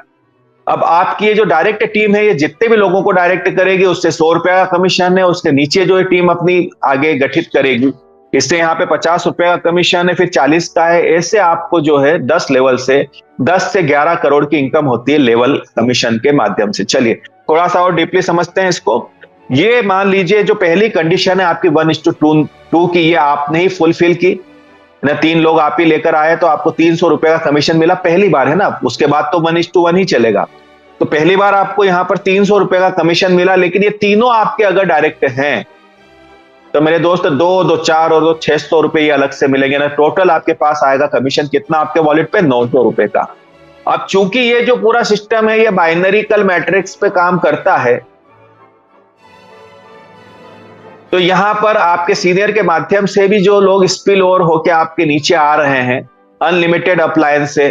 अब आपकी ये जो डायरेक्ट टीम है ये जितने भी लोगों को डायरेक्ट करेगी उससे 100 रुपए का कमीशन है। उसके नीचे जो टीम अपनी आगे गठित करेगी इससे यहाँ पे 50 रुपए का कमीशन है, फिर 40 का है। ऐसे आपको जो है 10 लेवल से 10 से 11 करोड़ की इनकम होती है लेवल कमीशन के माध्यम से। चलिए थोड़ा सा और डीपली समझते हैं इसको। ये मान लीजिए जो पहली कंडीशन है आपकी 1:2 की, ये आपने ही फुलफिल की ना, 3 लोग आप ही लेकर आए तो आपको 300 रुपए का कमीशन मिला, पहली बार है ना। उसके बाद तो 1:1 ही चलेगा। तो पहली बार आपको यहां पर 300 रुपए का कमीशन मिला, लेकिन ये तीनों आपके अगर डायरेक्ट हैं तो मेरे दोस्त 2, 4 और 2 600 रुपए ये अलग से मिलेंगे ना। टोटल आपके पास आएगा कमीशन कितना आपके वॉलेट पे? 900 रुपए का। अब चूंकि ये जो पूरा सिस्टम है ये बाइनरिकल मैट्रिक्स पे काम करता है तो यहां पर आपके सीनियर के माध्यम से भी जो लोग स्पिल ओवर होकर आपके नीचे आ रहे हैं अनलिमिटेड अप्लायंस से,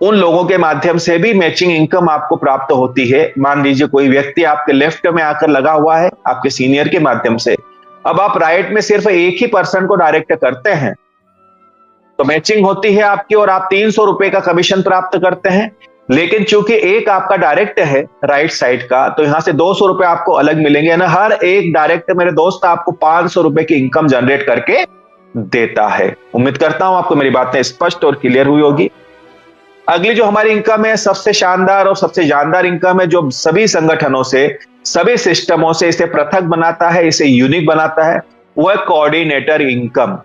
उन लोगों के माध्यम से भी मैचिंग इनकम आपको प्राप्त होती है। मान लीजिए कोई व्यक्ति आपके लेफ्ट में आकर लगा हुआ है आपके सीनियर के माध्यम से, अब आप राइट में सिर्फ एक ही पर्सन को डायरेक्ट करते हैं तो मैचिंग होती है आपकी और आप 300 रुपए का कमीशन प्राप्त करते हैं। लेकिन चूंकि एक आपका डायरेक्ट है राइट साइड का तो यहां से 200 रुपए आपको अलग मिलेंगे ना। हर एक डायरेक्ट मेरे दोस्त आपको 500 रुपए की इनकम जनरेट करके देता है। उम्मीद करता हूं आपको मेरी बातें स्पष्ट और क्लियर हुई होगी। अगली जो हमारी इनकम है सबसे शानदार और सबसे जानदार इनकम है जो सभी संगठनों से सभी सिस्टमों से इसे पृथक बनाता है, इसे यूनिक बनाता है, वो है कोऑर्डिनेटर इनकम।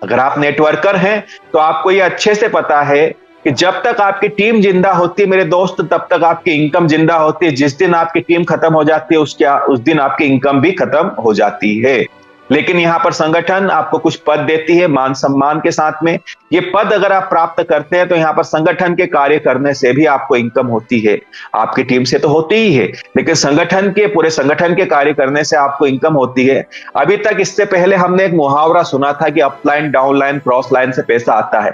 अगर आप नेटवर्कर हैं तो आपको यह अच्छे से पता है कि जब तक आपकी टीम जिंदा होती है मेरे दोस्त तब तक आपकी इनकम जिंदा होती है। जिस दिन आपकी टीम खत्म हो जाती है उस दिन आपकी इनकम भी खत्म हो जाती है। लेकिन यहां पर संगठन आपको कुछ पद देती है मान सम्मान के साथ में। ये पद अगर आप प्राप्त करते हैं तो यहां पर संगठन के कार्य करने से भी आपको इनकम होती है। आपकी टीम से तो होती ही है लेकिन संगठन के पूरे संगठन के कार्य करने से आपको इनकम होती है। अभी तक इससे पहले हमने एक मुहावरा सुना था कि अपलाइन डाउनलाइन क्रॉस लाइन से पैसा आता है,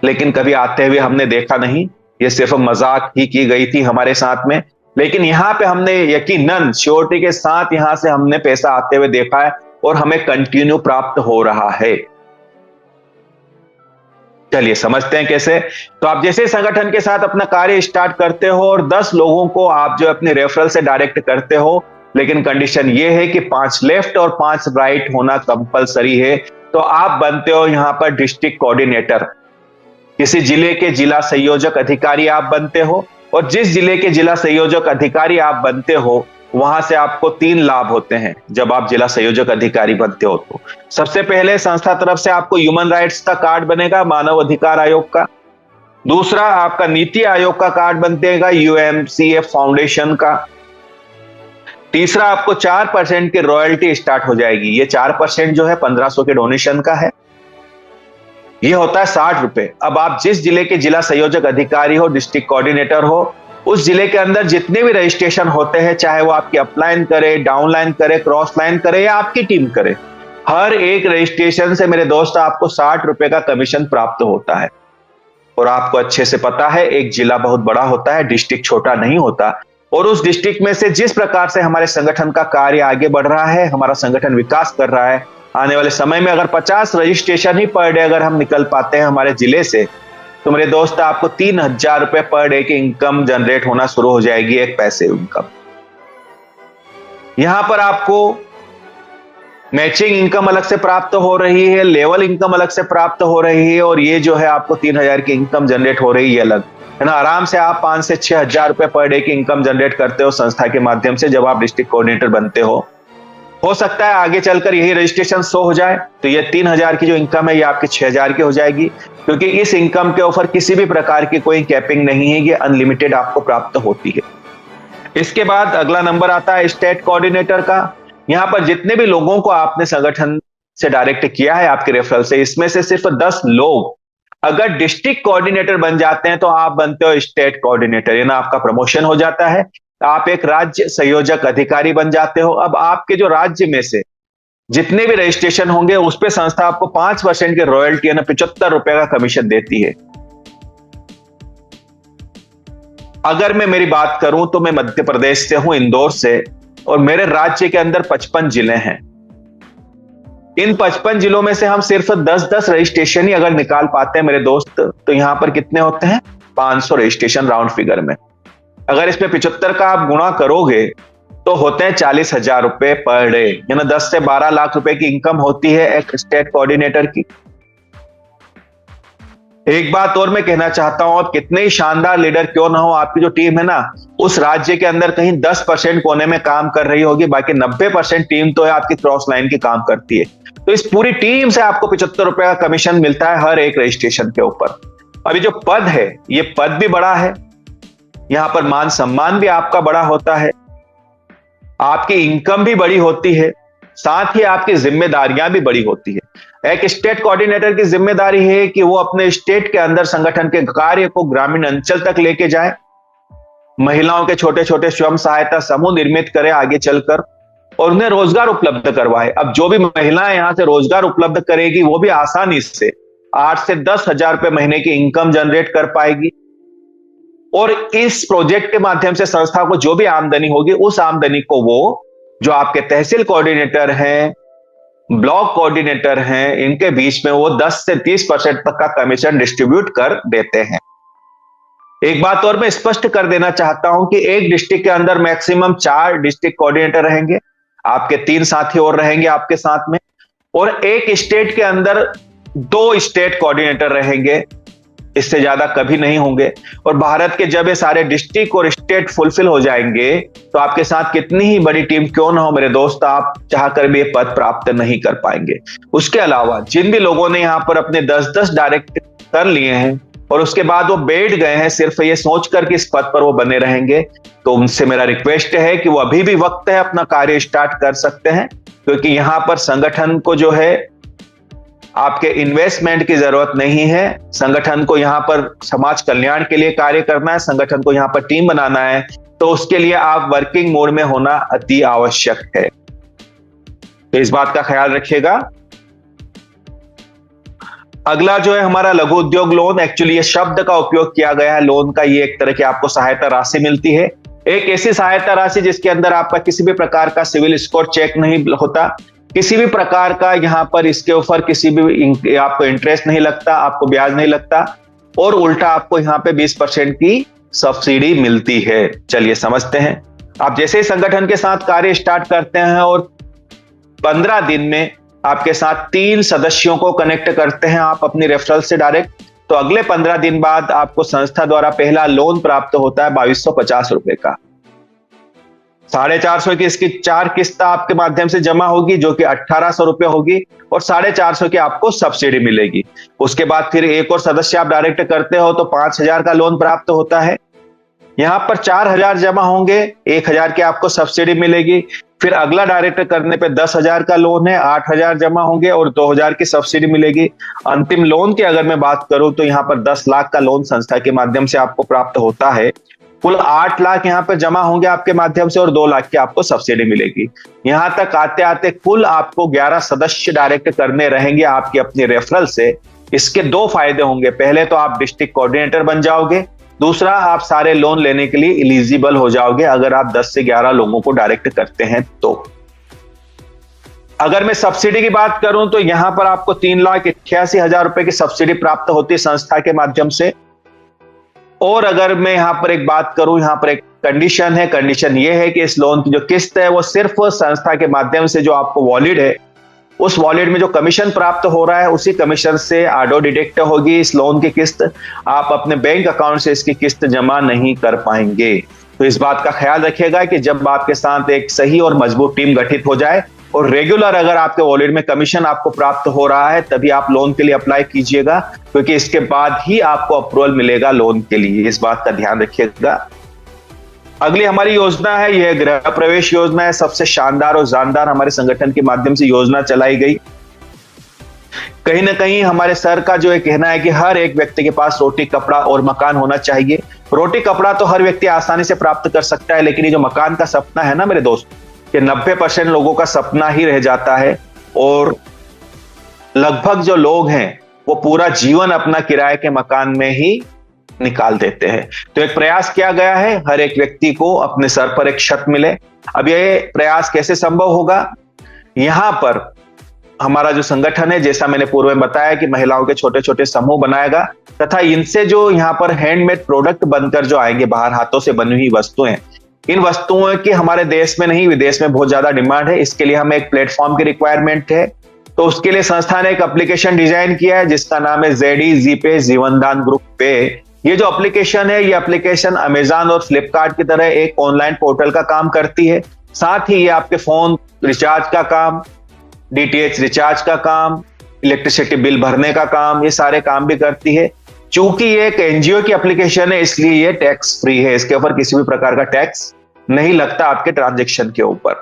लेकिन कभी आते हुए हमने देखा नहीं। ये सिर्फ मजाक ही की गई थी हमारे साथ में, लेकिन यहां पे हमने यकीनन श्योरिटी के साथ यहां से हमने पैसा आते हुए देखा है और हमें कंटिन्यू प्राप्त हो रहा है। चलिए समझते हैं कैसे। तो आप जैसे संगठन के साथ अपना कार्य स्टार्ट करते हो और 10 लोगों को आप जो अपने रेफरल से डायरेक्ट करते हो, लेकिन कंडीशन ये है कि 5 लेफ्ट और 5 राइट होना कंपलसरी है। तो आप बनते हो यहां पर डिस्ट्रिक्ट कोऑर्डिनेटर, किसी जिले के जिला संयोजक अधिकारी आप बनते हो और जिस जिले के जिला संयोजक अधिकारी आप बनते हो वहां से आपको 3 लाभ होते हैं जब आप जिला संयोजक अधिकारी बनते हो। तो सबसे पहले संस्था तरफ से आपको ह्यूमन राइट्स का कार्ड बनेगा, मानव अधिकार आयोग का। दूसरा आपका नीति आयोग का कार्ड बनेगा, यूएमसीएफ फाउंडेशन का। तीसरा आपको 4% की रॉयल्टी स्टार्ट हो जाएगी। ये 4% जो है 1500 के डोनेशन का है, ये होता है 60 रुपए। अब आप जिस जिले के जिला संयोजक अधिकारी हो, डिस्ट्रिक्ट कोऑर्डिनेटर हो, उस जिले के अंदर जितने भी रजिस्ट्रेशन होते हैं, चाहे वो आपकी अपलाइन करे, डाउनलाइन करे, क्रॉस लाइन करे या आपकी टीम करे, हर एक रजिस्ट्रेशन से मेरे दोस्त आपको 60 रुपए का कमीशन प्राप्त होता है। और आपको अच्छे से पता है एक जिला बहुत बड़ा होता है, डिस्ट्रिक्ट छोटा नहीं होता। और उस डिस्ट्रिक्ट में से जिस प्रकार से हमारे संगठन का कार्य आगे बढ़ रहा है, हमारा संगठन विकास कर रहा है, आने वाले समय में अगर 50 रजिस्ट्रेशन ही पर डे अगर हम निकल पाते हैं हमारे जिले से, तो मेरे दोस्त आपको 3000 रुपए पर डे की इनकम जनरेट होना शुरू हो जाएगी, एक पैसे इनकम। यहां पर आपको मैचिंग इनकम अलग से प्राप्त हो रही है, लेवल इनकम अलग से प्राप्त हो रही है, और ये जो है आपको 3000 की इनकम जनरेट हो रही है अलग, है ना। आराम से आप 5 से 6000 रुपए पर डे की इनकम जनरेट करते हो संस्था के माध्यम से जब आप डिस्ट्रिक्ट कोऑर्डिनेटर बनते हो। हो सकता है आगे चलकर यही रजिस्ट्रेशन 100 हो जाए, तो ये 3000 की जो इनकम है ये आपकी 6000 की हो जाएगी, क्योंकि इस इनकम के ऊपर किसी भी प्रकार की कोई कैपिंग नहीं है, ये अनलिमिटेड आपको प्राप्त होती है। इसके बाद अगला नंबर आता है स्टेट कोऑर्डिनेटर का। यहां पर जितने भी लोगों को आपने संगठन से डायरेक्ट किया है आपके रेफरल से, इसमें से सिर्फ 10 लोग अगर डिस्ट्रिक्ट कोऑर्डिनेटर बन जाते हैं तो आप बनते हो स्टेट कोऑर्डिनेटर, यानी आपका प्रमोशन हो जाता है, आप एक राज्य संयोजक अधिकारी बन जाते हो। अब आपके जो राज्य में से जितने भी रजिस्ट्रेशन होंगे उस पे संस्था आपको 5% की रॉयल्टी यानी 75 रुपए का कमीशन देती है। अगर मैं मेरी बात करूं तो मैं मध्य प्रदेश से हूं, इंदौर से, और मेरे राज्य के अंदर 55 जिले हैं। इन 55 जिलों में से हम सिर्फ 10-10 रजिस्ट्रेशन ही अगर निकाल पाते हैं मेरे दोस्त, तो यहां पर कितने होते हैं? 500 रजिस्ट्रेशन राउंड फिगर में। अगर इसमें 75 का आप गुणा करोगे तो होते हैं 40,000 रुपए पर डे, यानी 10 से 12 लाख रुपए की इनकम होती है एक स्टेट कोऑर्डिनेटर की। एक बात और मैं कहना चाहता हूं, आप कितने ही शानदार लीडर क्यों ना हो, आपकी जो टीम है ना उस राज्य के अंदर कहीं 10% कोने में काम कर रही होगी, बाकी 90% टीम तो है आपकी क्रॉस लाइन की काम करती है। तो इस पूरी टीम से आपको 75 रुपए का कमीशन मिलता है हर एक रजिस्ट्रेशन के ऊपर। अभी जो पद है ये पद भी बड़ा है, यहां पर मान सम्मान भी आपका बड़ा होता है, आपकी इनकम भी बड़ी होती है, साथ ही आपकी जिम्मेदारियां भी बड़ी होती है। एक स्टेट कोऑर्डिनेटर की जिम्मेदारी है कि वो अपने स्टेट के अंदर संगठन के कार्य को ग्रामीण अंचल तक लेके जाए, महिलाओं के छोटे छोटे स्वयं सहायता समूह निर्मित करे आगे चलकर, और उन्हें रोजगार उपलब्ध करवाए। अब जो भी महिलाएं यहां से रोजगार उपलब्ध करेगी वो भी आसानी से 8 से 10,000 रुपए महीने की इनकम जनरेट कर पाएगी, और इस प्रोजेक्ट के माध्यम से संस्था को जो भी आमदनी होगी उस आमदनी को वो जो आपके तहसील कोऑर्डिनेटर हैं, ब्लॉक कोऑर्डिनेटर हैं, इनके बीच में वो 10 से 30% तक का कमीशन डिस्ट्रीब्यूट कर देते हैं। एक बात और मैं स्पष्ट कर देना चाहता हूं कि एक डिस्ट्रिक्ट के अंदर मैक्सिमम 4 डिस्ट्रिक्ट कोऑर्डिनेटर रहेंगे, आपके 3 साथी और रहेंगे आपके साथ में, और एक स्टेट के अंदर 2 स्टेट कोऑर्डिनेटर रहेंगे, इससे ज्यादा कभी नहीं होंगे। और भारत के जब ये सारे डिस्ट्रिक्ट और स्टेट फुलफिल हो जाएंगे तो आपके साथ कितनी ही बड़ी टीम क्यों ना हो मेरे दोस्त, आप चाहकर भी ये पद प्राप्त नहीं कर पाएंगे। उसके अलावा जिन भी लोगों ने यहां पर अपने 10-10 डायरेक्ट कर लिए हैं और उसके बाद वो बैठ गए हैं सिर्फ ये सोचकर कि इस पद पर वो बने रहेंगे, तो उनसे मेरा रिक्वेस्ट है कि वो अभी भी वक्त है, अपना कार्य स्टार्ट कर सकते हैं, क्योंकि यहां पर संगठन को जो है आपके इन्वेस्टमेंट की जरूरत नहीं है। संगठन को यहां पर समाज कल्याण के लिए कार्य करना है, संगठन को यहां पर टीम बनाना है, तो उसके लिए आप वर्किंग मोड में होना अति आवश्यक है। तो इस बात का ख्याल रखिएगा। अगला जो है हमारा लघु उद्योग लोन, एक्चुअली ये शब्द का उपयोग किया गया है लोन का, ये एक तरह की आपको सहायता राशि मिलती है, एक ऐसी सहायता राशि जिसके अंदर आपका किसी भी प्रकार का सिविल स्कोर चेक नहीं होता, किसी भी प्रकार का यहां पर इसके ऊपर किसी भी आपको इंटरेस्ट नहीं लगता, आपको ब्याज नहीं लगता, और उल्टा आपको यहां पे 20% की सब्सिडी मिलती है। चलिए समझते हैं। आप जैसे ही संगठन के साथ कार्य स्टार्ट करते हैं और 15 दिन में आपके साथ 3 सदस्यों को कनेक्ट करते हैं आप अपनी रेफरल से डायरेक्ट, तो अगले 15 दिन बाद आपको संस्था द्वारा पहला लोन प्राप्त होता है 2250 रुपए का। 450 की इसकी 4 किस्त आपके माध्यम से जमा होगी जो कि 1800 रुपए होगी और 450 की आपको सब्सिडी मिलेगी। उसके बाद फिर एक और सदस्य आप डायरेक्ट करते हो तो 5000 का लोन प्राप्त होता है। यहां पर 4000 जमा होंगे, 1000 की आपको सब्सिडी मिलेगी। फिर अगला डायरेक्ट करने पे 10,000 का लोन है, 8,000 जमा होंगे और 2,000 की सब्सिडी मिलेगी। अंतिम लोन की अगर मैं बात करूं तो यहां पर 10 लाख का लोन संस्था के माध्यम से आपको प्राप्त होता है। कुल 8 लाख यहां पर जमा होंगे आपके माध्यम से और 2 लाख की आपको सब्सिडी मिलेगी। यहां तक आते आते कुल आपको 11 सदस्य डायरेक्ट करने रहेंगे आपकी अपनी रेफरल से। इसके 2 फायदे होंगे, पहले तो आप डिस्ट्रिक्ट कोऑर्डिनेटर बन जाओगे, दूसरा आप सारे लोन लेने के लिए एलिजिबल हो जाओगे अगर आप 10 से 11 लोगों को डायरेक्ट करते हैं तो। अगर मैं सब्सिडी की बात करूं तो यहां पर आपको 3,88,000 रुपए की सब्सिडी प्राप्त होती है संस्था के माध्यम से। और अगर मैं यहां पर एक बात करूं, यहां पर एक कंडीशन है, कंडीशन ये है कि इस लोन की जो किस्त है वो सिर्फ संस्था के माध्यम से जो आपको वॉलिड है उस वॉलेट में जो कमीशन प्राप्त हो रहा है उसी कमीशन से ऑटो डिडक्ट होगी इस लोन की किस्त। आप अपने बैंक अकाउंट से इसकी किस्त जमा नहीं कर पाएंगे। तो इस बात का ख्याल रखिएगा कि जब आपके साथ एक सही और मजबूत टीम गठित हो जाए और रेगुलर अगर आपके वॉलेट में कमीशन आपको प्राप्त हो रहा है तभी आप लोन के लिए अप्लाई कीजिएगा, क्योंकि इसके बाद ही आपको अप्रूवल मिलेगा लोन के लिए। इस बात का ध्यान रखिएगा। अगली हमारी योजना है, यह गृह प्रवेश योजना है। सबसे शानदार और जानदार हमारे संगठन के माध्यम से योजना चलाई गई। कहीं ना कहीं हमारे सर का जो कहना है कि हर एक व्यक्ति के पास रोटी, कपड़ा और मकान होना चाहिए। रोटी कपड़ा तो हर व्यक्ति आसानी से प्राप्त कर सकता है, लेकिन ये जो मकान का सपना है ना मेरे दोस्त, कि 90% लोगों का सपना ही रह जाता है और लगभग जो लोग हैं वो पूरा जीवन अपना किराए के मकान में ही निकाल देते हैं। तो एक प्रयास किया गया है हर एक व्यक्ति को अपने सर पर एक छत मिले। अब ये प्रयास कैसे संभव होगा? यहां पर हमारा जो संगठन है, जैसा मैंने पूर्व में बताया कि महिलाओं के छोटे छोटे समूह बनाएगा तथा इनसे जो यहां पर हैंडमेड प्रोडक्ट बनकर जो आएंगे, बाहर हाथों से बनी हुई वस्तुएं, इन वस्तुओं की हमारे देश में नहीं विदेश में बहुत ज्यादा डिमांड है। इसके लिए हमें एक प्लेटफॉर्म की रिक्वायरमेंट है। तो उसके लिए संस्था ने एक एप्लीकेशन डिजाइन किया है जिसका नाम है ZE जीपे जीवनदान ग्रुप पे। ये जो एप्लीकेशन है, ये एप्लीकेशन अमेजन और फ्लिपकार्ट की तरह एक ऑनलाइन पोर्टल का काम करती है। साथ ही ये आपके फोन रिचार्ज का काम, DTH रिचार्ज का काम, इलेक्ट्रिसिटी बिल भरने का काम, ये सारे काम भी करती है। चूंकि ये एक NGO की एप्लीकेशन है इसलिए ये टैक्स फ्री है। इसके ऊपर किसी भी प्रकार का टैक्स नहीं लगता आपके ट्रांजैक्शन के ऊपर।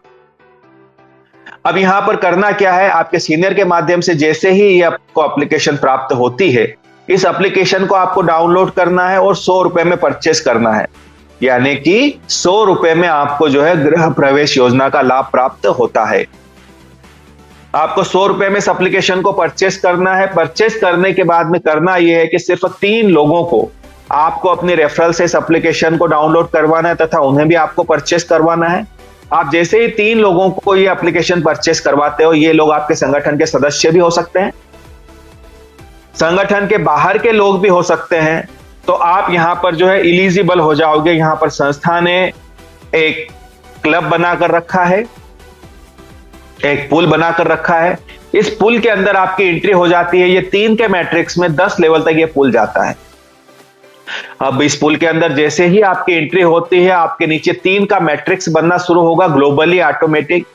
अब यहां पर करना क्या है, आपके सीनियर के माध्यम से जैसे ही ये आपको एप्लीकेशन प्राप्त होती है, इस एप्लीकेशन को आपको डाउनलोड करना है और 100 रुपए में परचेस करना है। यानी कि 100 रुपए में आपको जो है गृह प्रवेश योजना का लाभ प्राप्त होता है। आपको 100 रुपए में इस एप्लीकेशन को परचेस करना है। परचेस करने के बाद में करना यह है कि सिर्फ 3 लोगों को आपको अपने रेफरल से इस एप्लीकेशन को डाउनलोड करवाना है तथा उन्हें भी आपको परचेस करवाना है। आप जैसे ही 3 लोगों को ये एप्लीकेशन परचेस करवाते हो, ये लोग आपके संगठन के सदस्य भी हो सकते हैं, संगठन के बाहर के लोग भी हो सकते हैं। तो आप यहां पर जो है एलिजिबल हो जाओगे। यहां पर संस्था ने एक क्लब बनाकर रखा है, एक पुल बनाकर रखा है। इस पुल के अंदर आपकी एंट्री हो जाती है। ये 3 के मैट्रिक्स में 10 लेवल तक ये पुल जाता है। अब इस पुल के अंदर जैसे ही आपकी एंट्री होती है, आपके नीचे 3 का मैट्रिक्स बनना शुरू होगा, ग्लोबली ऑटोमेटिक,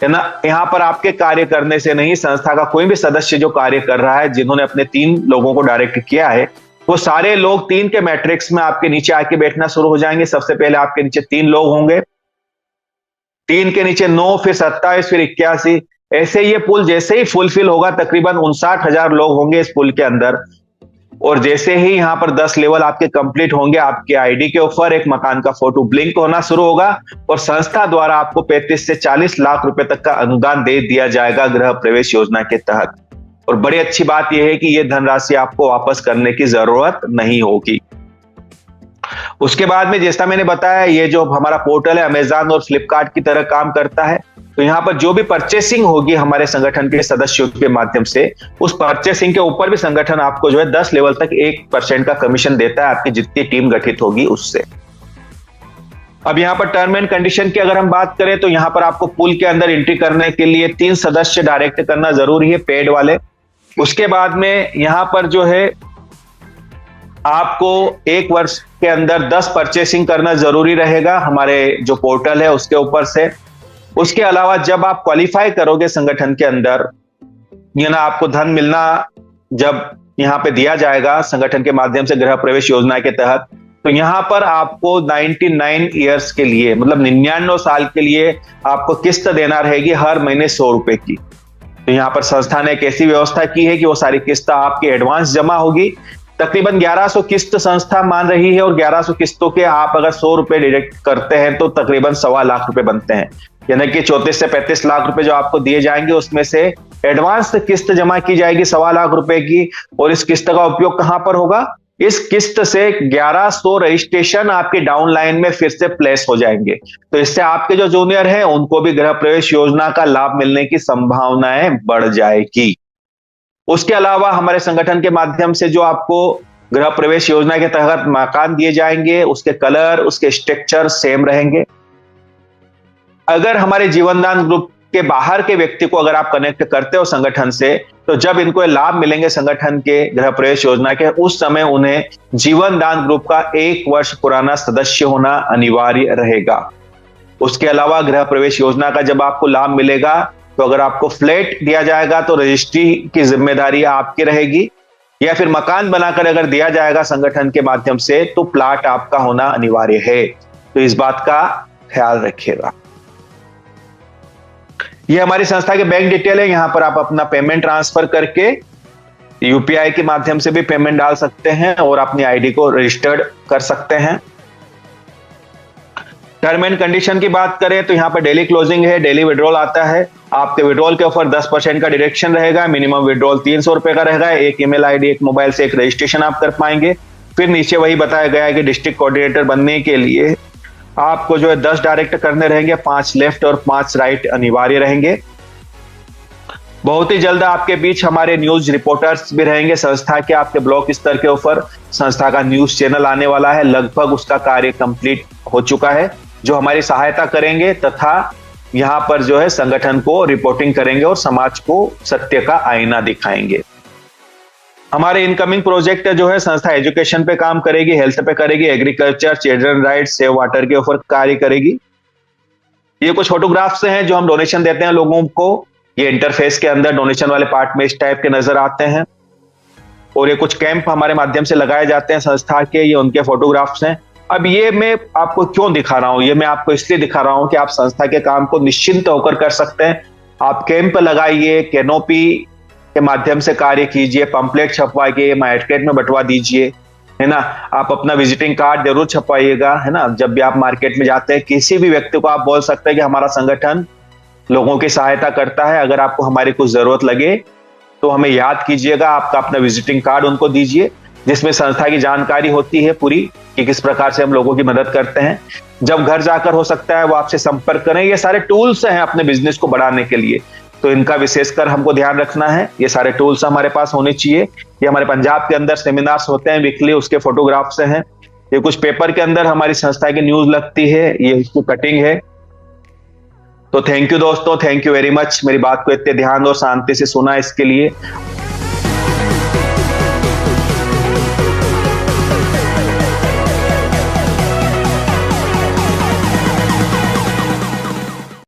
है ना। यहां पर आपके कार्य करने से नहीं, संस्था का कोई भी सदस्य जो कार्य कर रहा है, जिन्होंने अपने 3 लोगों को डायरेक्ट किया है, वो सारे लोग 3 के मैट्रिक्स में आपके नीचे आके बैठना शुरू हो जाएंगे। सबसे पहले आपके नीचे 3 लोग होंगे, 3 के नीचे 9, फिर 27, फिर 81। ऐसे ये पुल जैसे ही फुलफिल होगा, तकरीबन 59,000 लोग होंगे इस पुल के अंदर। और जैसे ही यहां पर 10 लेवल आपके कंप्लीट होंगे, आपके आईडी के ऊपर एक मकान का फोटो ब्लिंक होना शुरू होगा और संस्था द्वारा आपको 35 से 40 लाख रुपए तक का अनुदान दे दिया जाएगा गृह प्रवेश योजना के तहत। और बड़ी अच्छी बात यह है कि यह धनराशि आपको वापस करने की जरूरत नहीं होगी। उसके बाद में जैसा मैंने बताया, ये जो हमारा पोर्टल है अमेजन और फ्लिपकार्ट की तरह काम करता है। तो यहां पर जो भी परचेसिंग होगी हमारे संगठन के सदस्यों के माध्यम से, उस परचेसिंग के ऊपर भी संगठन आपको जो है 10 लेवल तक 1% का कमीशन देता है, आपकी जितनी टीम गठित होगी उससे। अब यहां पर टर्म एंड कंडीशन की अगर हम बात करें तो यहां पर आपको पुल के अंदर एंट्री करने के लिए 3 सदस्य डायरेक्ट करना जरूरी है, पेड वाले। उसके बाद में यहां पर जो है आपको एक वर्ष के अंदर 10 परचेसिंग करना जरूरी रहेगा हमारे जो पोर्टल है उसके ऊपर से। उसके अलावा जब आप क्वालिफाई करोगे संगठन के अंदर, ये ना आपको धन मिलना जब यहाँ पे दिया जाएगा संगठन के माध्यम से गृह प्रवेश योजना के तहत, तो यहाँ पर आपको 99 ईयर्स के लिए, मतलब 99 साल के लिए आपको किस्त देना रहेगी हर महीने 100 रुपए की। तो यहाँ पर संस्था ने एक ऐसी व्यवस्था की है कि वो सारी किस्त आपकी एडवांस जमा होगी। तकरीबन 1100 किस्त संस्था मान रही है, और 1100 किस्तों के आप अगर 100 रुपए डिडक्ट करते हैं तो तकरीबन 1.25 लाख रुपए बनते हैं। यानी कि 34 से 35 लाख रुपए जो आपको दिए जाएंगे, उसमें से एडवांस किस्त जमा की जाएगी 1.25 लाख रुपए की। और इस किस्त का उपयोग कहां पर होगा? इस किस्त से 1100 रजिस्ट्रेशन आपके डाउन लाइन में फिर से प्लेस हो जाएंगे। तो इससे आपके जो जूनियर हैं उनको भी गृह प्रवेश योजना का लाभ मिलने की संभावनाएं बढ़ जाएगी। उसके अलावा हमारे संगठन के माध्यम से जो आपको गृह प्रवेश योजना के तहत मकान दिए जाएंगे, उसके कलर, उसके स्ट्रक्चर सेम रहेंगे। अगर हमारे जीवनदान ग्रुप के बाहर के व्यक्ति को अगर आप कनेक्ट करते हो संगठन से, तो जब इनको लाभ मिलेंगे संगठन के गृह प्रवेश योजना के, उस समय उन्हें जीवनदान ग्रुप का 1 वर्ष पुराना सदस्य होना अनिवार्य रहेगा। उसके अलावा गृह प्रवेश योजना का जब आपको लाभ मिलेगा, तो अगर आपको फ्लैट दिया जाएगा तो रजिस्ट्री की जिम्मेदारी आपकी रहेगी, या फिर मकान बनाकर अगर दिया जाएगा संगठन के माध्यम से तो प्लाट आपका होना अनिवार्य है। तो इस बात का ख्याल रखिएगा। ये हमारी संस्था के बैंक डिटेल है। यहां पर आप अपना पेमेंट ट्रांसफर करके यूपीआई के माध्यम से भी पेमेंट डाल सकते हैं और अपनी आईडी को रजिस्टर्ड कर सकते हैं। टर्म एंड कंडीशन की बात करें तो यहाँ पर डेली क्लोजिंग है, डेली विड्रॉल आता है। आपके विड्रॉल के ऊपर 10% का डिडक्शन रहेगा। मिनिमम विड्रॉल 300 रुपए का रहेगा। एक ईमेल आईडी, एक मोबाइल से एक रजिस्ट्रेशन आप कर पाएंगे। फिर नीचे वही बताया गया है कि डिस्ट्रिक्ट कोऑर्डिनेटर बनने के लिए आपको जो है 10 डायरेक्ट करने रहेंगे, 5 लेफ्ट और 5 राइट अनिवार्य रहेंगे। बहुत ही जल्द आपके बीच हमारे न्यूज रिपोर्टर्स भी रहेंगे संस्था के। आपके ब्लॉक स्तर के ऊपर संस्था का न्यूज चैनल आने वाला है, लगभग उसका कार्य कंप्लीट हो चुका है, जो हमारी सहायता करेंगे तथा यहां पर जो है संगठन को रिपोर्टिंग करेंगे और समाज को सत्य का आईना दिखाएंगे। हमारे इनकमिंग प्रोजेक्ट जो है संस्था एजुकेशन पे काम करेगी, हेल्थ पे करेगी, agriculture, children rights, save water के ऊपर कार्य करेगी। ये कुछ फोटोग्राफ्स हैं जो हम डोनेशन देते हैं लोगों को। ये इंटरफेस के अंदर डोनेशन वाले पार्ट में इस टाइप के नजर आते हैं। और ये कुछ कैंप हमारे माध्यम से लगाए जाते हैं संस्था के, ये उनके फोटोग्राफ्स हैं। अब ये मैं आपको क्यों दिखा रहा हूं? ये मैं आपको इसलिए दिखा रहा हूं कि आप संस्था के काम को निश्चिंत होकर कर सकते हैं। आप कैंप लगाइए, कैनोपी के माध्यम से कार्य कीजिए, पंपलेट छपवाइए, मार्केट में बंटवा दीजिए, है ना। आप अपना विजिटिंग कार्ड जरूर छपवाइएगा, है ना। जब भी आप मार्केट में जाते हैं, किसी भी व्यक्ति को आप बोल सकते हैं कि हमारा संगठन लोगों की सहायता करता है, अगर आपको हमारी कुछ जरूरत लगे तो हमें याद कीजिएगा। आपका अपना विजिटिंग कार्ड उनको दीजिए, जिसमें संस्था की जानकारी होती है पूरी कि किस प्रकार से हम लोगों की मदद करते हैं। जब घर जाकर हो सकता है वो आपसे संपर्क करें। ये सारे टूल्स हैं अपने बिजनेस को बढ़ाने के लिए, तो इनका विशेषकर हमको ध्यान रखना है। ये सारे टूल्स हमारे पास होने चाहिए। ये हमारे पंजाब के अंदर सेमिनार्स होते हैं वीकली, उसके फोटोग्राफ्स हैं। ये कुछ पेपर के अंदर हमारी संस्था की न्यूज लगती है, ये इसकी कटिंग है। तो थैंक यू दोस्तों, थैंक यू वेरी मच मेरी बात को इतने ध्यान और शांति से सुना इसके लिए।